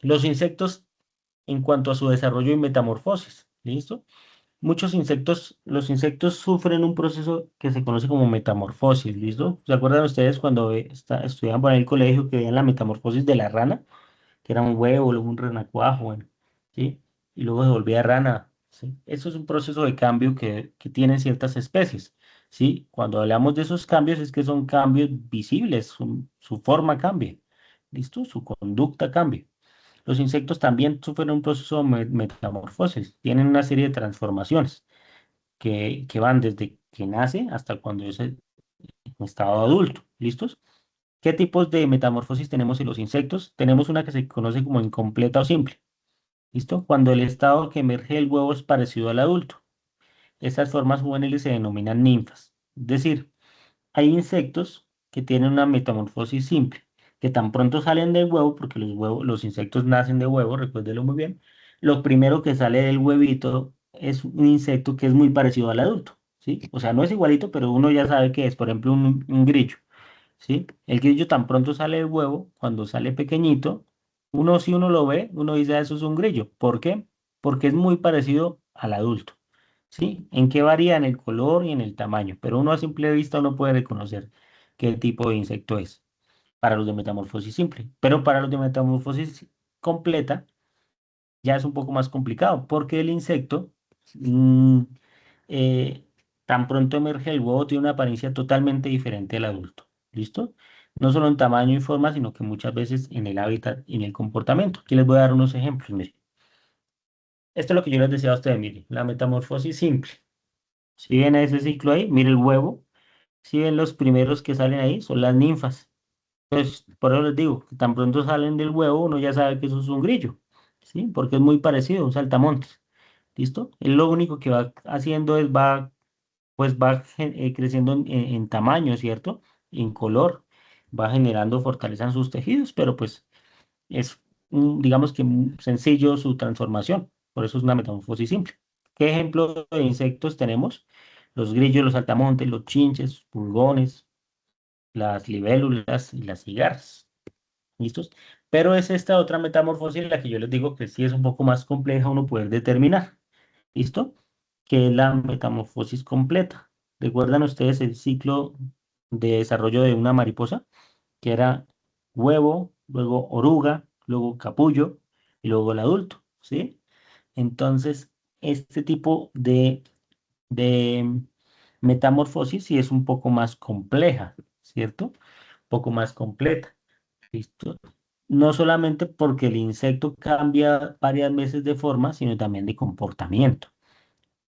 Los insectos en cuanto a su desarrollo y metamorfosis. ¿Listo? Los insectos sufren un proceso que se conoce como metamorfosis. ¿Listo? ¿Se acuerdan ustedes cuando estudiaban por ahí en el colegio que veían la metamorfosis de la rana? Que era un huevo, luego un renacuajo, bueno, ¿sí? Y luego se volvía rana, ¿sí? Eso es un proceso de cambio que tienen ciertas especies, ¿sí? Cuando hablamos de esos cambios es que son cambios visibles, su forma cambia, ¿listo? Su conducta cambia. Los insectos también sufren un proceso de metamorfosis, tienen una serie de transformaciones que van desde que nace hasta cuando es en estado adulto, ¿listos? ¿Qué tipos de metamorfosis tenemos en los insectos? Tenemos una que se conoce como incompleta o simple. ¿Listo? Cuando el estado que emerge del huevo es parecido al adulto. Estas formas juveniles se denominan ninfas. Es decir, hay insectos que tienen una metamorfosis simple, que tan pronto salen del huevo, porque los insectos nacen de huevo, recuérdenlo muy bien, lo primero que sale del huevito es un insecto que es muy parecido al adulto, ¿sí? O sea, no es igualito, pero uno ya sabe que es, por ejemplo, un grillo. ¿Sí? El grillo tan pronto sale del huevo, cuando sale pequeñito, si uno lo ve, uno dice, "Ah, eso es un grillo". ¿Por qué? Porque es muy parecido al adulto, ¿sí? ¿En qué varía? En el color y en el tamaño, pero uno a simple vista no puede reconocer qué tipo de insecto es para los de metamorfosis simple. Pero para los de metamorfosis completa ya es un poco más complicado, porque el insecto mm, eh, tan pronto emerge el huevo, tiene una apariencia totalmente diferente al adulto. ¿Listo? No solo en tamaño y forma, sino que muchas veces en el hábitat y en el comportamiento. Aquí les voy a dar unos ejemplos. Miren. Esto es lo que yo les decía a ustedes, miren, la metamorfosis simple. Si ven ese ciclo ahí, mire el huevo. Si ven los primeros que salen ahí, son las ninfas. Pues por eso les digo, que tan pronto salen del huevo, uno ya sabe que eso es un grillo, ¿sí? Porque es muy parecido, un saltamontes. ¿Listo? Él lo único que va haciendo es creciendo en tamaño, ¿cierto? En color, va generando fortaleza en sus tejidos, pero pues es, digamos que sencillo su transformación, por eso es una metamorfosis simple. ¿Qué ejemplos de insectos tenemos? Los grillos, los saltamontes, los chinches, pulgones, las libélulas y las cigarras. ¿Listos? Pero es esta otra metamorfosis la que yo les digo que sí es un poco más compleja uno poder determinar. ¿Listo? Que es la metamorfosis completa. ¿Recuerdan ustedes el ciclo de desarrollo de una mariposa? Que era huevo, luego oruga, luego capullo y luego el adulto, ¿sí? Entonces, este tipo de metamorfosis sí es un poco más compleja, ¿cierto? Un poco más completa. ¿Listo? No solamente porque el insecto cambia varias veces de forma, sino también de comportamiento.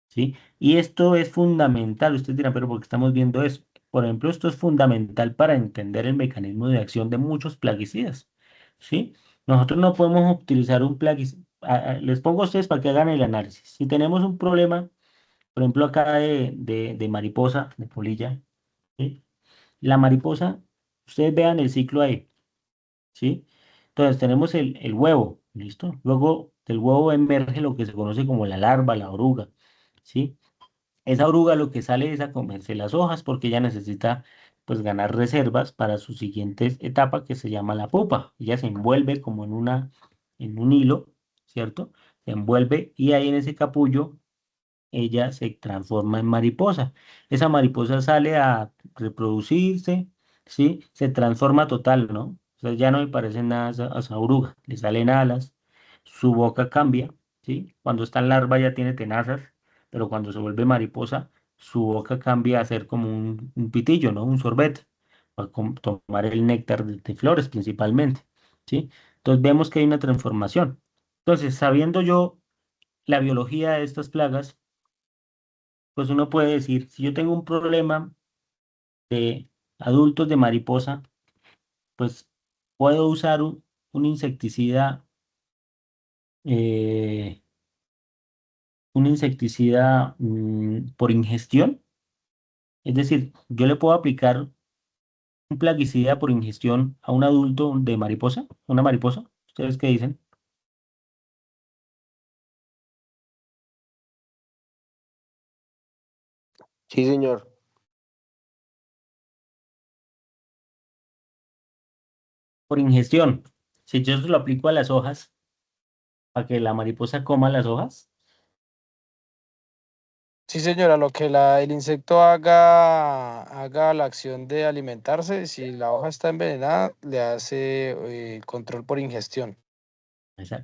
¿Sí? Y esto es fundamental. Ustedes dirán, pero ¿por qué estamos viendo eso? Por ejemplo, esto es fundamental para entender el mecanismo de acción de muchos plaguicidas. ¿Sí? Nosotros no podemos utilizar un plaguicida. Les pongo a ustedes para que hagan el análisis. Si tenemos un problema, por ejemplo, acá de mariposa, de polilla, ¿sí? La mariposa, ustedes vean el ciclo ahí, ¿sí? Entonces tenemos el huevo, ¿listo? Luego del huevo emerge lo que se conoce como la larva, la oruga, ¿sí? Esa oruga lo que sale es a comerse las hojas porque ella necesita pues ganar reservas para su siguiente etapa que se llama la pupa. Ella se envuelve como en un hilo, ¿cierto? Se envuelve y ahí en ese capullo ella se transforma en mariposa. Esa mariposa sale a reproducirse, ¿sí? Se transforma total, ¿no? O sea, ya no le parece nada a esa oruga. Le salen alas, su boca cambia, ¿sí? Cuando está en larva ya tiene tenazas, pero cuando se vuelve mariposa, su boca cambia a ser como un pitillo, ¿no? Un sorbete, para tomar el néctar de flores principalmente, ¿sí? Entonces vemos que hay una transformación. Entonces, sabiendo yo la biología de estas plagas, pues uno puede decir, si yo tengo un problema de adultos de mariposa, pues puedo usar un insecticida, eh, por ingestión. Es decir, yo le puedo aplicar un plaguicida por ingestión a un adulto de mariposa, una mariposa. ¿Ustedes qué dicen? Sí, señor. Por ingestión. Si yo se lo aplico a las hojas para que la mariposa coma las hojas. Sí, señora, lo que el insecto haga la acción de alimentarse, si la hoja está envenenada, le hace control por ingestión.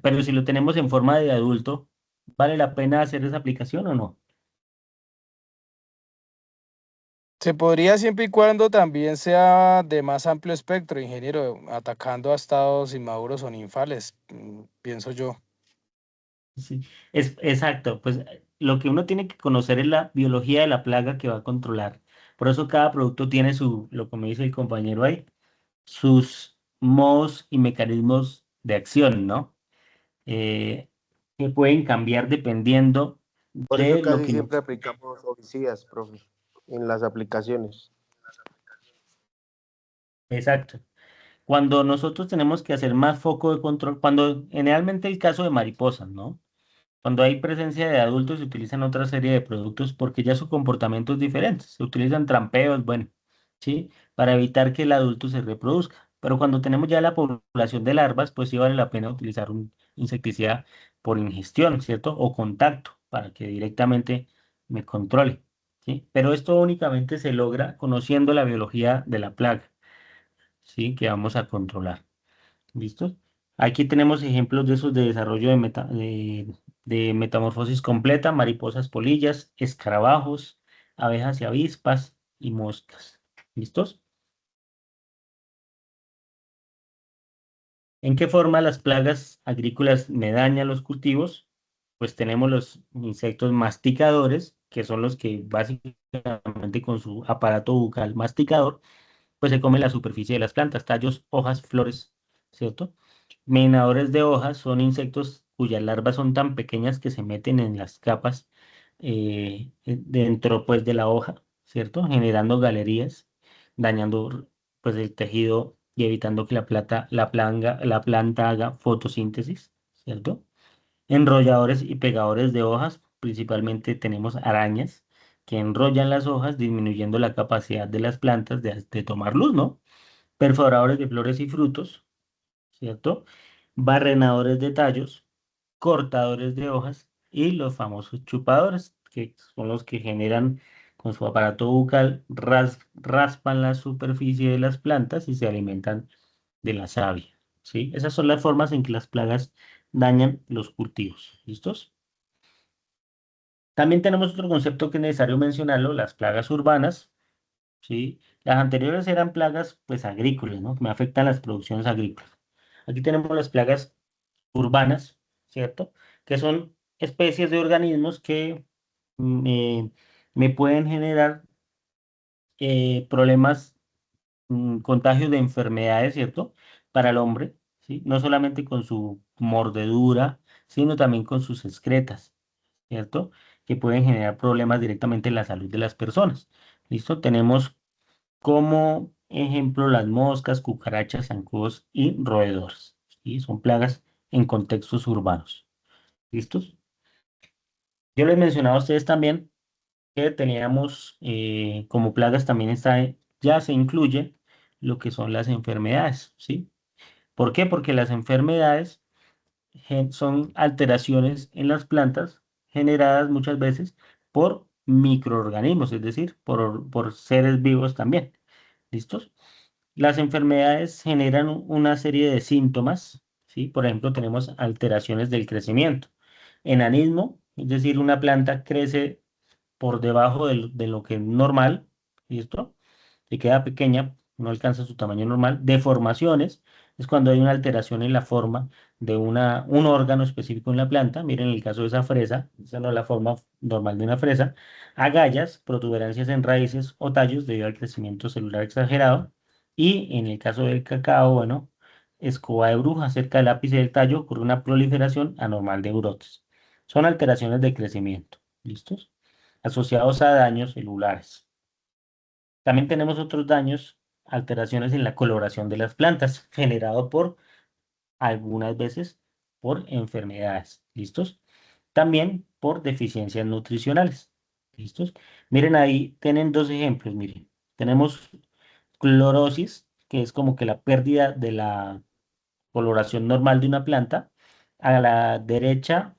Pero si lo tenemos en forma de adulto, ¿vale la pena hacer esa aplicación o no? Se podría siempre y cuando también sea de más amplio espectro, ingeniero, atacando a estados inmaduros o ninfales, pienso yo. Sí, es exacto. Pues lo que uno tiene que conocer es la biología de la plaga que va a controlar. Por eso cada producto tiene lo que me dice el compañero ahí, sus modos y mecanismos de acción, ¿no? Eh, que pueden cambiar dependiendo Por eso de lo casi que siempre nos... aplicamos herbicidas, profe, en las aplicaciones. Exacto. Cuando nosotros tenemos que hacer más foco de control, cuando generalmente el caso de mariposas, ¿no? Cuando hay presencia de adultos se utilizan otra serie de productos porque ya su comportamiento es diferente. Se utilizan trampeos, bueno, ¿sí? Para evitar que el adulto se reproduzca. Pero cuando tenemos ya la población de larvas, pues sí vale la pena utilizar un insecticida por ingestión, ¿cierto? O contacto para que directamente me controle, ¿sí? Pero esto únicamente se logra conociendo la biología de la plaga, ¿sí? Que vamos a controlar. ¿Listo? Aquí tenemos ejemplos de esos de desarrollo de metamorfosis completa, mariposas polillas, escarabajos, abejas y avispas y moscas. ¿Listos? ¿En qué forma las plagas agrícolas me dañan los cultivos? Pues tenemos los insectos masticadores, que son los que básicamente con su aparato bucal masticador, pues se comen la superficie de las plantas, tallos, hojas, flores, ¿cierto? Minadores de hojas son insectos cuyas larvas son tan pequeñas que se meten en las capas dentro pues de la hoja, ¿cierto? Generando galerías, dañando pues el tejido y evitando que la planta haga fotosíntesis, ¿cierto? Enrolladores y pegadores de hojas, principalmente tenemos arañas que enrollan las hojas disminuyendo la capacidad de las plantas de tomar luz, ¿no? Perforadores de flores y frutos, ¿cierto? Barrenadores de tallos, cortadores de hojas y los famosos chupadores, que son los que generan con su aparato bucal, raspan la superficie de las plantas y se alimentan de la savia, ¿sí? Esas son las formas en que las plagas dañan los cultivos. ¿Listos? También tenemos otro concepto que es necesario mencionarlo, las plagas urbanas, ¿sí? Las anteriores eran plagas pues agrícolas, ¿no? Que me afectan las producciones agrícolas. Aquí tenemos las plagas urbanas, ¿cierto? Que son especies de organismos que me, me pueden generar problemas, contagios de enfermedades, ¿cierto? Para el hombre, ¿sí? No solamente con su mordedura, sino también con sus excretas, ¿cierto? Que pueden generar problemas directamente en la salud de las personas. ¿Listo? Tenemos como ejemplo las moscas, cucarachas, zancudos y roedores, ¿sí? Son plagas en contextos urbanos. ¿Listos? Yo les mencionaba a ustedes también que teníamos como plagas también ya se incluye lo que son las enfermedades, ¿sí? ¿Por qué? Porque las enfermedades son alteraciones en las plantas generadas muchas veces por microorganismos, es decir, por seres vivos también. ¿Listos? Las enfermedades generan una serie de síntomas, ¿sí? Por ejemplo, tenemos alteraciones del crecimiento. Enanismo, es decir, una planta crece por debajo de lo que es normal, ¿listo? Se queda pequeña, no alcanza su tamaño normal. Deformaciones, es cuando hay una alteración en la forma de un órgano específico en la planta. Miren el caso de esa fresa, esa no es la forma normal de una fresa. Agallas, protuberancias en raíces o tallos debido al crecimiento celular exagerado. Y en el caso del cacao, bueno, escoba de bruja, cerca del ápice del tallo ocurre una proliferación anormal de brotes. Son alteraciones de crecimiento, ¿listos? Asociados a daños celulares. También tenemos otros daños, alteraciones en la coloración de las plantas, generado por algunas veces por enfermedades, ¿listos? También por deficiencias nutricionales, ¿listos? Miren ahí, tienen dos ejemplos, miren. Tenemos clorosis, que es como que la pérdida de la coloración normal de una planta. A la derecha,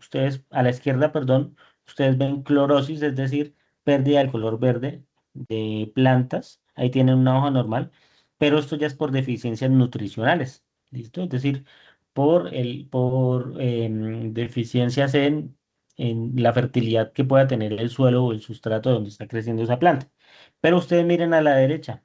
a la izquierda, perdón, ustedes ven clorosis, es decir, pérdida del color verde de plantas. Ahí tienen una hoja normal, pero esto ya es por deficiencias nutricionales, ¿listo? Es decir, por deficiencias en la fertilidad que pueda tener el suelo o el sustrato donde está creciendo esa planta. Pero ustedes miren a la derecha.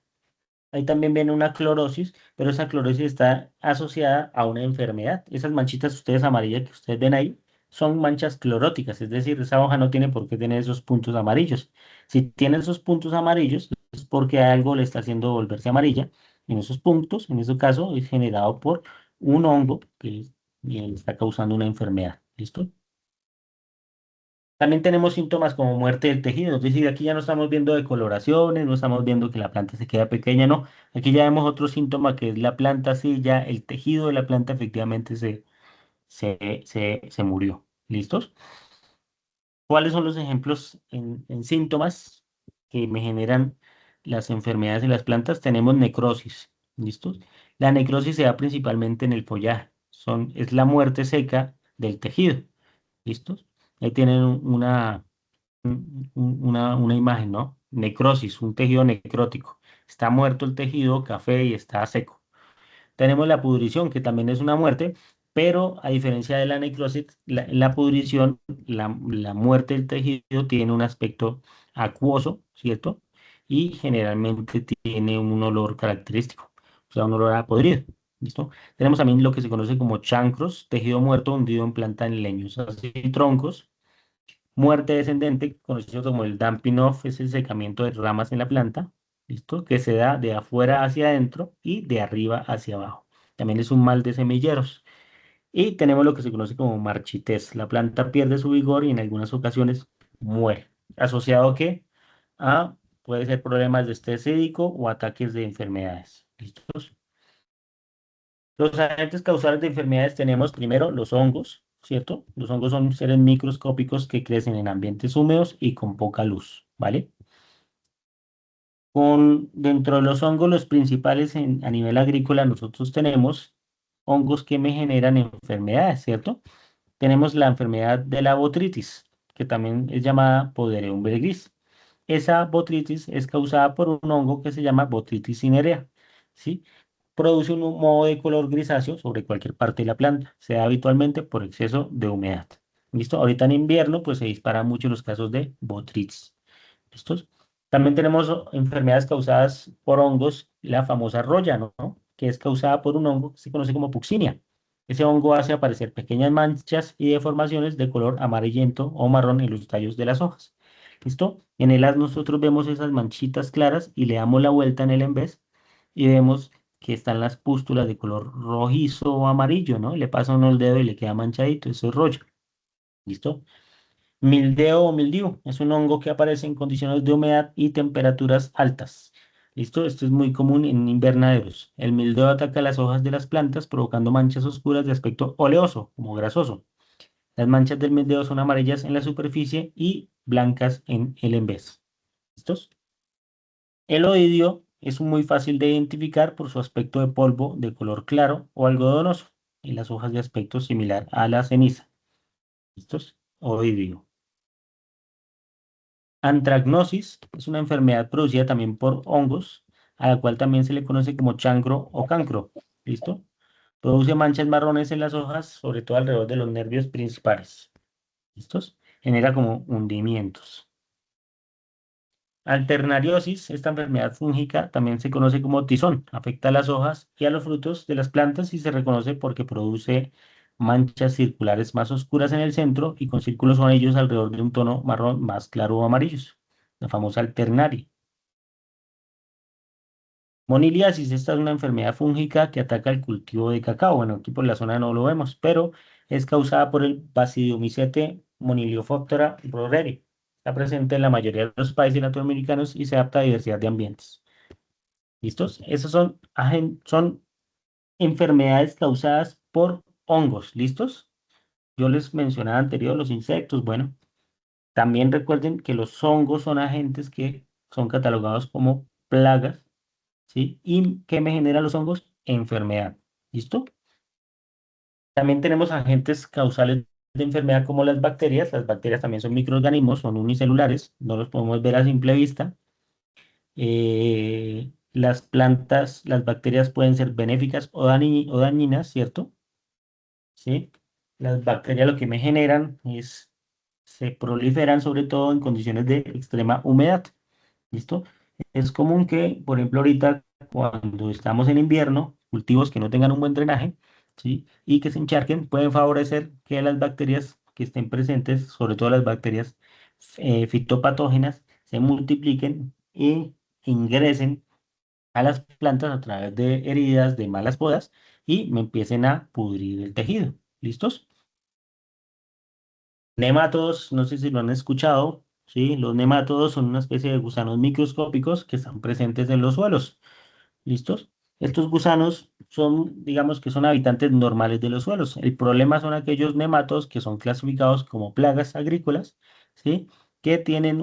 Ahí también viene una clorosis, pero esa clorosis está asociada a una enfermedad. Esas manchitas ustedes amarillas que ustedes ven ahí son manchas cloróticas, es decir, esa hoja no tiene por qué tener esos puntos amarillos. Si tiene esos puntos amarillos es porque algo le está haciendo volverse amarilla. En esos puntos, en ese caso, es generado por un hongo que está causando una enfermedad. ¿Listo? También tenemos síntomas como muerte del tejido, es decir, aquí ya no estamos viendo decoloraciones, no estamos viendo que la planta se queda pequeña, no. Aquí ya vemos otro síntoma que es la planta, sí, ya el tejido de la planta efectivamente se murió. ¿Listos? ¿Cuáles son los ejemplos en síntomas que me generan las enfermedades en las plantas? Tenemos necrosis. ¿Listos? La necrosis se da principalmente en el follaje. Es la muerte seca del tejido. ¿Listos? Ahí tienen una imagen, ¿no? Necrosis, un tejido necrótico. Está muerto el tejido café y está seco. Tenemos la pudrición, que también es una muerte, pero a diferencia de la necrosis, la pudrición, la muerte del tejido tiene un aspecto acuoso, ¿cierto? Y generalmente tiene un olor característico, o sea, un olor a podrido. ¿Listo? Tenemos también lo que se conoce como chancros, tejido muerto hundido en planta en leñosas y troncos. Muerte descendente, conocido como el damping off, es el secamiento de ramas en la planta, ¿listo? Que se da de afuera hacia adentro y de arriba hacia abajo. También es un mal de semilleros. Y tenemos lo que se conoce como marchitez. La planta pierde su vigor y en algunas ocasiones muere. ¿Asociado a qué? A, puede ser problemas de estrés hídrico o ataques de enfermedades. ¿Listos? Los agentes causales de enfermedades tenemos primero los hongos, ¿cierto? Los hongos son seres microscópicos que crecen en ambientes húmedos y con poca luz, ¿vale? Dentro de los hongos, los principales a nivel agrícola, nosotros tenemos hongos que me generan enfermedades, ¿cierto? Tenemos la enfermedad de la botritis, que también es llamada Podereum gris. Esa botritis es causada por un hongo que se llama Botrytis cinerea, ¿sí? Produce un moho de color grisáceo sobre cualquier parte de la planta. Se da habitualmente por exceso de humedad. ¿Listo? Ahorita en invierno, pues se disparan mucho los casos de botritis. ¿Listos? También tenemos enfermedades causadas por hongos, la famosa roya, ¿no? Que es causada por un hongo que se conoce como puxinia. Ese hongo hace aparecer pequeñas manchas y deformaciones de color amarillento o marrón en los tallos de las hojas. ¿Listo? En el haz nosotros vemos esas manchitas claras y le damos la vuelta en el envés y vemos que están las pústulas de color rojizo o amarillo, ¿no? Le pasa uno el dedo y le queda manchadito, eso es rollo. ¿Listo? Mildeo o mildiu es un hongo que aparece en condiciones de humedad y temperaturas altas. ¿Listo? Esto es muy común en invernaderos. El mildeo ataca las hojas de las plantas provocando manchas oscuras de aspecto oleoso, como grasoso. Las manchas del mildeo son amarillas en la superficie y blancas en el envés. ¿Listos? El oidio es muy fácil de identificar por su aspecto de polvo de color claro o algodonoso y las hojas de aspecto similar a la ceniza. ¿Listos? Oidio. Antracnosis es una enfermedad producida también por hongos, a la cual también se le conoce como chancro o cancro. ¿Listo? Produce manchas marrones en las hojas, sobre todo alrededor de los nervios principales. ¿Listos? Genera como hundimientos. Alternariosis, esta enfermedad fúngica también se conoce como tizón, afecta a las hojas y a los frutos de las plantas y se reconoce porque produce manchas circulares más oscuras en el centro y con círculos o anillos alrededor de un tono marrón más claro o amarillos, la famosa alternaria. Moniliasis, esta es una enfermedad fúngica que ataca el cultivo de cacao. Bueno, aquí por la zona no lo vemos, pero es causada por el Basidiomycete Moniliophophthora rohreri. Está presente en la mayoría de los países latinoamericanos y se adapta a diversidad de ambientes. ¿Listos? Esas son enfermedades causadas por hongos. ¿Listos? Yo les mencionaba anterior los insectos. Bueno, también recuerden que los hongos son agentes que son catalogados como plagas. ¿Sí? ¿Y qué me generan los hongos? Enfermedad. ¿Listo? También tenemos agentes causales de enfermedad como las bacterias. Las bacterias también son microorganismos, son unicelulares, no los podemos ver a simple vista. Las plantas, las bacterias pueden ser benéficas o dañinas, ¿cierto? ¿Sí? Las bacterias lo que me generan es, se proliferan sobre todo en condiciones de extrema humedad. ¿Listo? Es común que, por ejemplo, ahorita cuando estamos en invierno, cultivos que no tengan un buen drenaje, ¿sí? Y que se encharquen, pueden favorecer que las bacterias que estén presentes, sobre todo las bacterias fitopatógenas, se multipliquen e ingresen a las plantas a través de heridas, de malas podas, y me empiecen a pudrir el tejido. ¿Listos? Nemátodos, no sé si lo han escuchado, ¿sí? Los nemátodos son una especie de gusanos microscópicos que están presentes en los suelos. ¿Listos? Estos gusanos son, digamos que son habitantes normales de los suelos. El problema son aquellos nemátodos que son clasificados como plagas agrícolas, ¿sí? Que tienen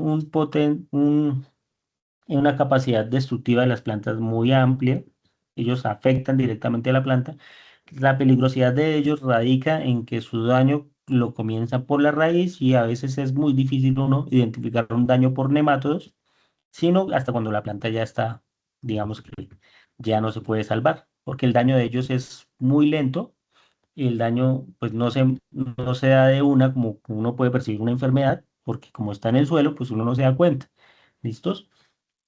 una capacidad destructiva de las plantas muy amplia. Ellos afectan directamente a la planta. La peligrosidad de ellos radica en que su daño lo comienza por la raíz y a veces es muy difícil uno identificar un daño por nemátodos, sino hasta cuando la planta ya está, digamos que ya no se puede salvar, porque el daño de ellos es muy lento y el daño pues no se da de una como uno puede percibir una enfermedad, porque como está en el suelo, pues uno no se da cuenta. ¿Listos?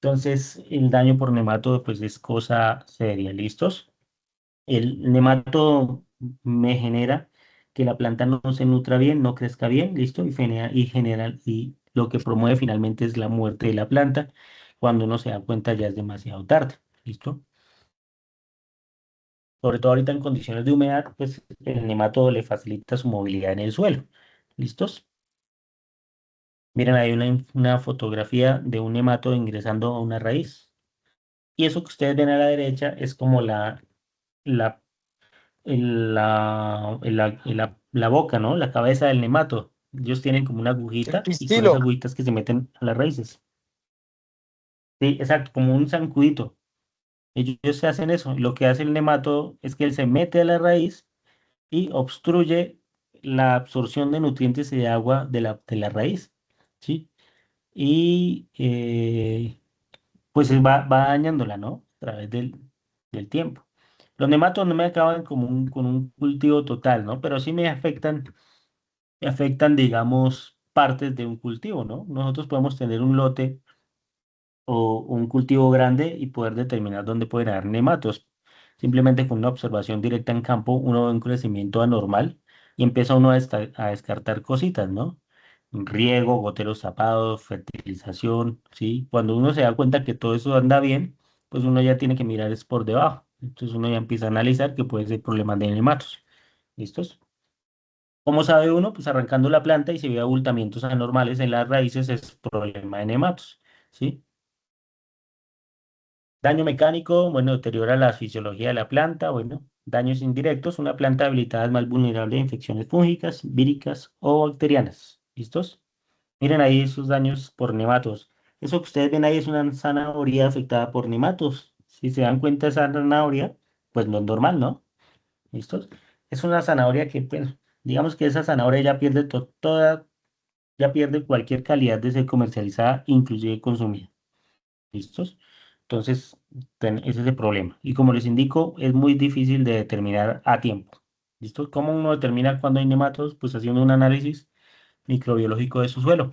Entonces, el daño por nematodo pues es cosa seria. ¿Listos? El nemato me genera que la planta no se nutra bien, no crezca bien, ¿listo? Y lo que promueve finalmente es la muerte de la planta. Cuando uno se da cuenta ya es demasiado tarde, ¿listo? Sobre todo ahorita en condiciones de humedad, pues el nematodo le facilita su movilidad en el suelo. ¿Listos? Miren, hay una fotografía de un nematodo ingresando a una raíz. Y eso que ustedes ven a la derecha es como la la boca, ¿no? La cabeza del nemato. Ellos tienen como una El agujita y con esas pistilo. agujitas que se meten a las raíces. Sí, exacto, como un zancudito. Ellos se hacen eso. Lo que hace el nemato es que él se mete a la raíz y obstruye la absorción de nutrientes y de agua de la raíz. ¿Sí? Y pues va dañándola, ¿no? A través del tiempo. Los nematos no me acaban como con un cultivo total, ¿no? Pero sí me afectan, digamos, partes de un cultivo, ¿no? Nosotros podemos tener un lote o un cultivo grande y poder determinar dónde pueden haber nematos. Simplemente con una observación directa en campo, uno ve un crecimiento anormal y empieza uno a descartar cositas, ¿no? Riego, goteros tapados, fertilización, ¿sí? Cuando uno se da cuenta que todo eso anda bien, pues uno ya tiene que mirar es por debajo. Entonces uno ya empieza a analizar que puede ser problemas de nematos. ¿Listos? ¿Cómo sabe uno? Pues arrancando la planta y si ve abultamientos anormales en las raíces es problema de nematos, ¿sí? Daño mecánico, bueno, deteriora la fisiología de la planta, bueno, daños indirectos, una planta habilitada es más vulnerable a infecciones fúngicas, víricas o bacterianas. ¿Listos? Miren ahí esos daños por nematos. Eso que ustedes ven ahí es una zanahoria afectada por nematos. Si se dan cuenta esa zanahoria, pues no es normal, ¿no? ¿Listos? Es una zanahoria que, pues, digamos que esa zanahoria ya pierde ya pierde cualquier calidad de ser comercializada, inclusive consumida. ¿Listos? Entonces, ese es el problema. Y como les indico, es muy difícil de determinar a tiempo. ¿Listo? ¿Cómo uno determina cuando hay nematos? Pues haciendo un análisis microbiológico de su suelo.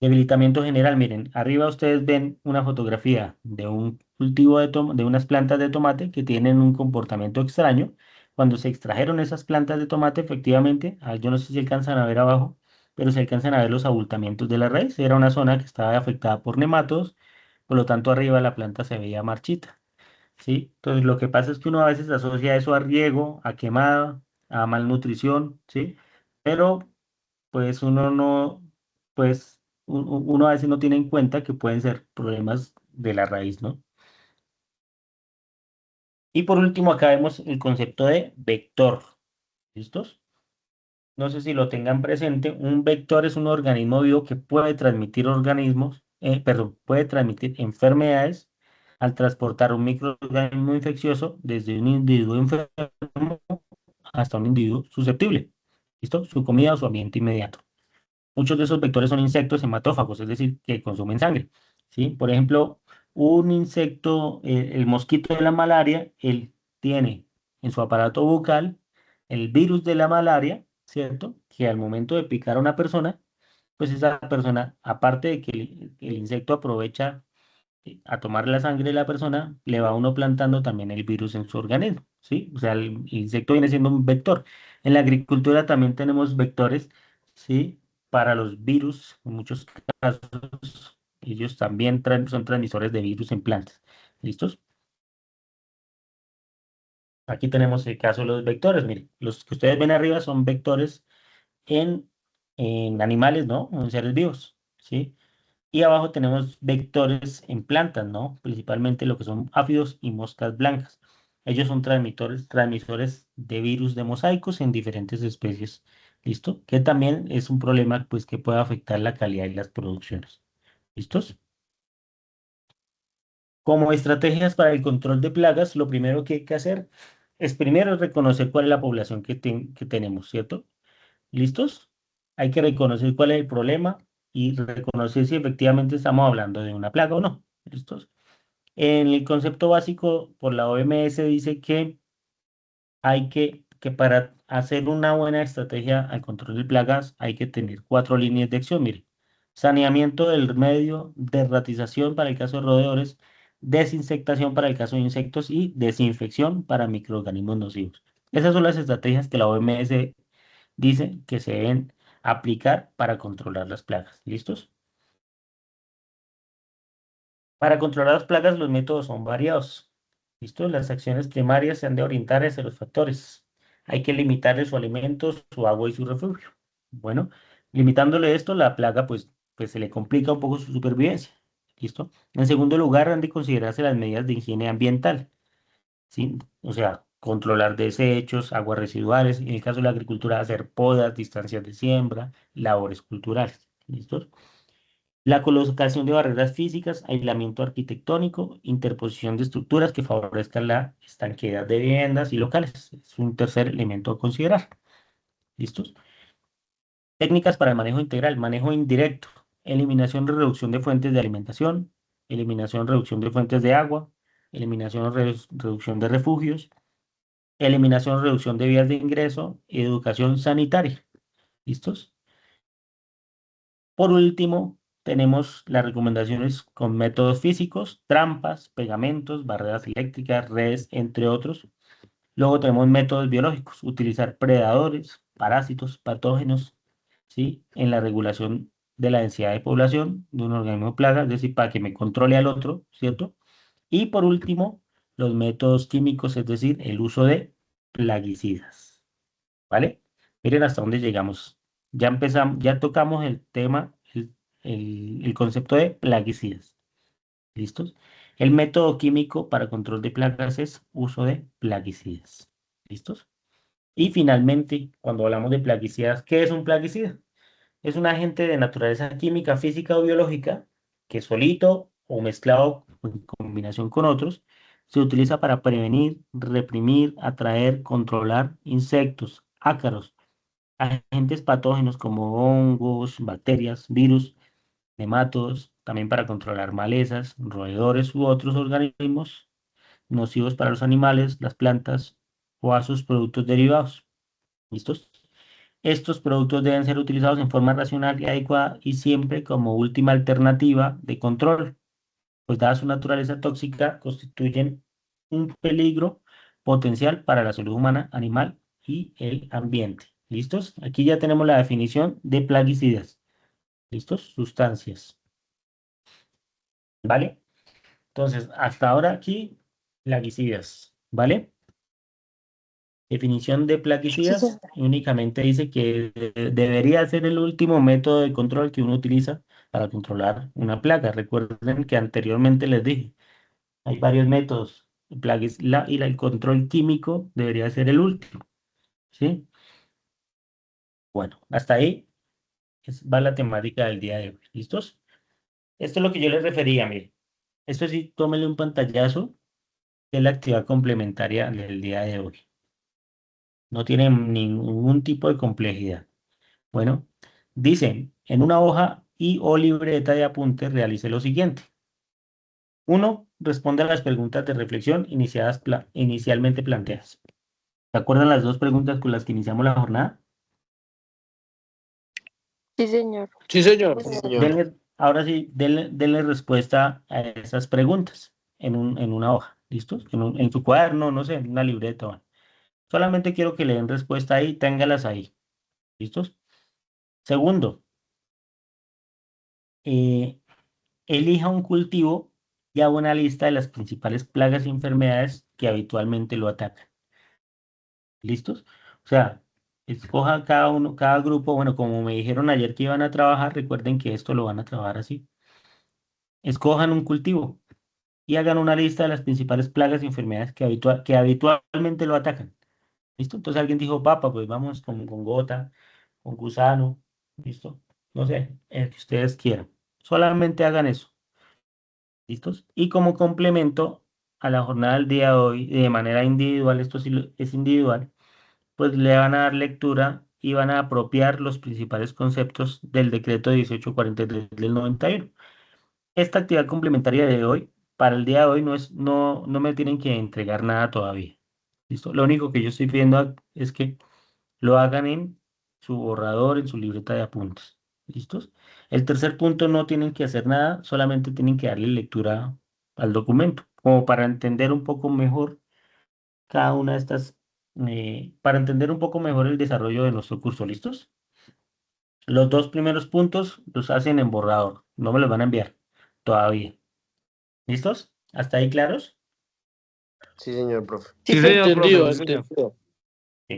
Debilitamiento general, miren, arriba ustedes ven una fotografía de un cultivo de unas plantas de tomate que tienen un comportamiento extraño. Cuando se extrajeron esas plantas de tomate, efectivamente, yo no sé si alcanzan a ver abajo, pero se alcanzan a ver los abultamientos de la raíz. Era una zona que estaba afectada por nematodos, por lo tanto arriba la planta se veía marchita, ¿sí? Entonces lo que pasa es que uno a veces asocia eso a riego, a quemada, a malnutrición, ¿sí? Pero pues uno no, pues uno a veces no tiene en cuenta que pueden ser problemas de la raíz, ¿no? Y por último, acá vemos el concepto de vector. ¿Listos? No sé si lo tengan presente. Un vector es un organismo vivo que puede transmitir puede transmitir enfermedades al transportar un microorganismo infeccioso desde un individuo enfermo hasta un individuo susceptible. ¿Listo? Su comida o su ambiente inmediato. Muchos de esos vectores son insectos hematófagos, es decir, que consumen sangre, ¿sí? Por ejemplo, un insecto, el mosquito de la malaria, él tiene en su aparato bucal el virus de la malaria, ¿cierto? Que al momento de picar a una persona, pues esa persona, aparte de que el insecto aprovecha a tomar la sangre de la persona, le va uno plantando también el virus en su organismo, ¿sí? O sea, el insecto viene siendo un vector. En la agricultura también tenemos vectores, ¿sí? Para los virus, en muchos casos, ellos también son transmisores de virus en plantas. ¿Listos? Aquí tenemos el caso de los vectores. Miren, los que ustedes ven arriba son vectores en, en animales, ¿no? En seres vivos, ¿sí? Y abajo tenemos vectores en plantas, ¿no? Principalmente lo que son áfidos y moscas blancas. Ellos son transmisores de virus de mosaicos en diferentes especies. ¿Listo? Que también es un problema, pues, que puede afectar la calidad de las producciones. ¿Listos? Como estrategias para el control de plagas, lo primero que hay que hacer es primero reconocer cuál es la población que tenemos, ¿cierto? ¿Listos? Hay que reconocer cuál es el problema y reconocer si efectivamente estamos hablando de una plaga o no. ¿Listos? En el concepto básico, por la OMS dice que que para hacer una buena estrategia al control de plagas hay que tener 4 líneas de acción. Mire, saneamiento del medio, derratización para el caso de roedores, desinsectación para el caso de insectos y desinfección para microorganismos nocivos. Esas son las estrategias que la OMS dice que se deben aplicar para controlar las plagas. ¿Listos? Para controlar las plagas, los métodos son variados. ¿Listo? Las acciones primarias se han de orientar hacia los factores. Hay que limitarle su alimento, su agua y su refugio. Bueno, limitándole esto, la plaga pues se le complica un poco su supervivencia. ¿Listo? En segundo lugar, han de considerarse las medidas de higiene ambiental. ¿Sí? O sea, controlar desechos, aguas residuales. En el caso de la agricultura, hacer podas, distancias de siembra, labores culturales. ¿Listo? La colocación de barreras físicas, aislamiento arquitectónico, interposición de estructuras que favorezcan la estanqueidad de viviendas y locales. Es un tercer elemento a considerar. ¿Listos? Técnicas para el manejo integral, manejo indirecto, eliminación y reducción de fuentes de alimentación, eliminación y reducción de fuentes de agua, eliminación y reducción de refugios, eliminación y reducción de vías de ingreso, educación sanitaria. ¿Listos? Por último, tenemos las recomendaciones con métodos físicos, trampas, pegamentos, barreras eléctricas, redes, entre otros. Luego tenemos métodos biológicos, utilizar predadores, parásitos, patógenos, ¿sí? En la regulación de la densidad de población de un organismo plaga, es decir, para que me controle al otro, ¿cierto? Y por último, los métodos químicos, es decir, el uso de plaguicidas, ¿vale? Miren hasta dónde llegamos. Ya empezamos, ya tocamos el tema, el concepto de plaguicidas. ¿Listos? El método químico para control de plagas es uso de plaguicidas. ¿Listos? Y finalmente, cuando hablamos de plaguicidas, ¿qué es un plaguicida? Es un agente de naturaleza química, física o biológica que solito o mezclado en combinación con otros se utiliza para prevenir, reprimir, atraer, controlar insectos, ácaros, agentes patógenos como hongos, bacterias, virus, nematodos, también para controlar malezas, roedores u otros organismos nocivos para los animales, las plantas o a sus productos derivados. ¿Listos? Estos productos deben ser utilizados en forma racional y adecuada y siempre como última alternativa de control, pues dada su naturaleza tóxica, constituyen un peligro potencial para la salud humana, animal y el ambiente. ¿Listos? Aquí ya tenemos la definición de plaguicidas. ¿Listos? Sustancias. ¿Vale? Entonces, hasta ahora aquí, plaguicidas. ¿Vale? Definición de plaguicidas únicamente dice que debería ser el último método de control que uno utiliza para controlar una plaga. Recuerden que anteriormente les dije, hay varios métodos. El control químico debería ser el último. ¿Sí? Bueno, hasta ahí va la temática del día de hoy. ¿Listos? Esto es lo que yo les refería, mire. Esto sí, tómenle un pantallazo de la actividad complementaria del día de hoy. No tiene ningún tipo de complejidad. Bueno, dicen, en una hoja y o libreta de apuntes realice lo siguiente. 1. Responde a las preguntas de reflexión inicialmente planteadas. ¿Se acuerdan las dos preguntas con las que iniciamos la jornada? Sí, señor. Sí, señor. Sí, señor. Ahora sí, denle respuesta a esas preguntas en una hoja. ¿Listos? En su cuaderno, no sé, en una libreta. Bueno. Solamente quiero que le den respuesta ahí, téngalas ahí. ¿Listos? Segundo, elija un cultivo y haga una lista de las principales plagas y enfermedades que habitualmente lo atacan. ¿Listos? O sea, escoja cada grupo, bueno, como me dijeron ayer que iban a trabajar, recuerden que esto lo van a trabajar así. Escojan un cultivo y hagan una lista de las principales plagas y enfermedades que habitualmente lo atacan. ¿Listo? Entonces alguien dijo papa, pues vamos con gota, con gusano, ¿listo? No sé, el que ustedes quieran. Solamente hagan eso. ¿Listos? Y como complemento a la jornada del día de hoy, de manera individual, esto sí es individual, pues le van a dar lectura y van a apropiar los principales conceptos del decreto 1843 del 91. Esta actividad complementaria de hoy, para el día de hoy, no me tienen que entregar nada todavía. ¿Listo? Lo único que yo estoy pidiendo es que lo hagan en su borrador, en su libreta de apuntes. ¿Listos? El tercer punto no tienen que hacer nada, solamente tienen que darle lectura al documento, como para entender un poco mejor cada una de estas, para entender un poco mejor el desarrollo de nuestro curso. ¿Listos? Los dos primeros puntos los hacen en borrador, no me los van a enviar todavía. ¿Listos? ¿Hasta ahí claros? Sí, señor, profe. Sí, señor, profe, Entendido, sí, señor. entendido.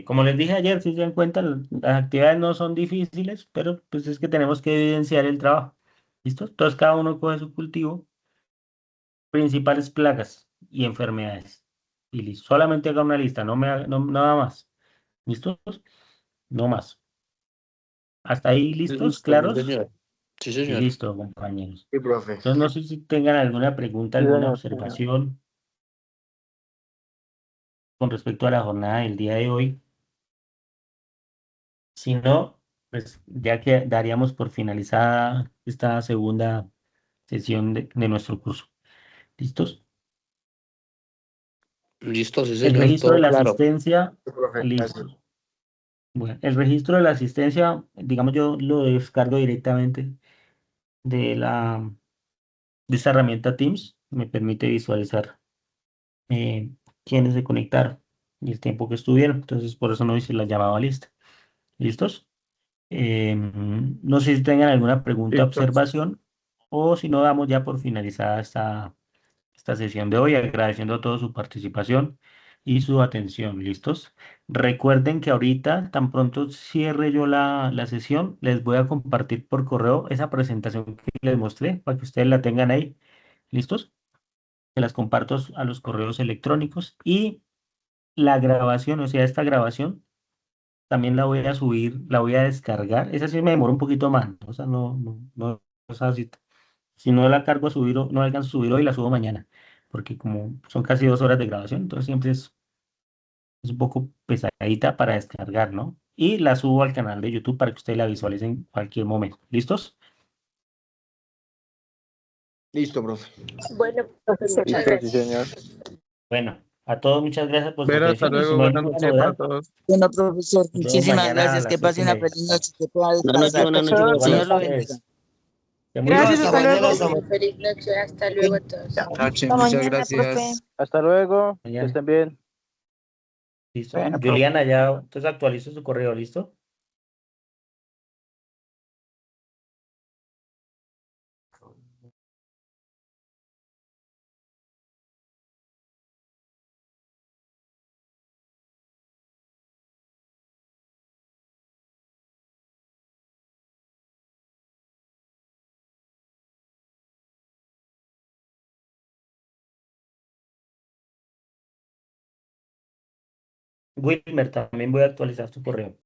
Como les dije ayer, si se dan cuenta, las actividades no son difíciles, pero pues es que tenemos que evidenciar el trabajo. ¿Listo? Entonces cada uno coge su cultivo, principales plagas y enfermedades. Y listo. Solamente haga una lista, nada más. ¿Listos? No más. ¿Hasta ahí listos? Listo, sí, ¿Claros? señor. Sí, Y señor. listo, compañeros. Sí, profe. Entonces no sé si tengan alguna pregunta, Sí, alguna señor, señor. observación con respecto a la jornada del día de hoy. Si no, pues ya que daríamos por finalizada esta segunda sesión de nuestro curso. ¿Listos? Listo, sí, El señor. registro de Todo la claro. asistencia, Sí, profe. Gracias. listo. Bueno, el registro de la asistencia, digamos, yo lo descargo directamente de de esta herramienta Teams. Me permite visualizar quiénes se conectaron y el tiempo que estuvieron. Entonces, por eso no hice la llamada lista. ¿Listos? No sé si tengan alguna pregunta o Listo. observación o si no, damos ya por finalizada esta sesión de hoy, agradeciendo a todos su participación y su atención. ¿Listos? Recuerden que ahorita, tan pronto cierre yo la sesión, les voy a compartir por correo esa presentación que les mostré para que ustedes la tengan ahí. ¿Listos? Se las comparto a los correos electrónicos y la grabación, o sea, esta grabación también la voy a subir, la voy a descargar. Esa sí me demora un poquito más, ¿no? O sea, no, o sea, si no la cargo a subir, no alcanzo a subir hoy, la subo mañana, porque como son casi 2 horas de grabación, entonces siempre es un poco pesadita para descargar, ¿no? Y la subo al canal de YouTube para que ustedes la visualicen en cualquier momento. ¿Listos? Listo, profe. Bueno, profe, muchas Listo, gracias. sí, señor. Bueno, A todos, muchas gracias por su Bueno, hasta atención y si luego. no hay Buenas ninguna noches para novedad, todos. Bueno, profesor, nos vemos muchísimas mañana a gracias. Que las pase una 7:30. feliz noche, que pueda Buenas noches, descansar. buenas noches, Igual a Señor lo bendiga. ustedes. Que muy Gracias, bien. hasta luego. Feliz noche, hasta luego a todos. Buenas noches, Hasta muchas mañana, profe. gracias. Hasta luego, que Mañana. estén bien. ¿Listo? Bueno, profe. Juliana, ya, entonces actualizo su correo, ¿listo? Wilmer, también voy a actualizar su correo.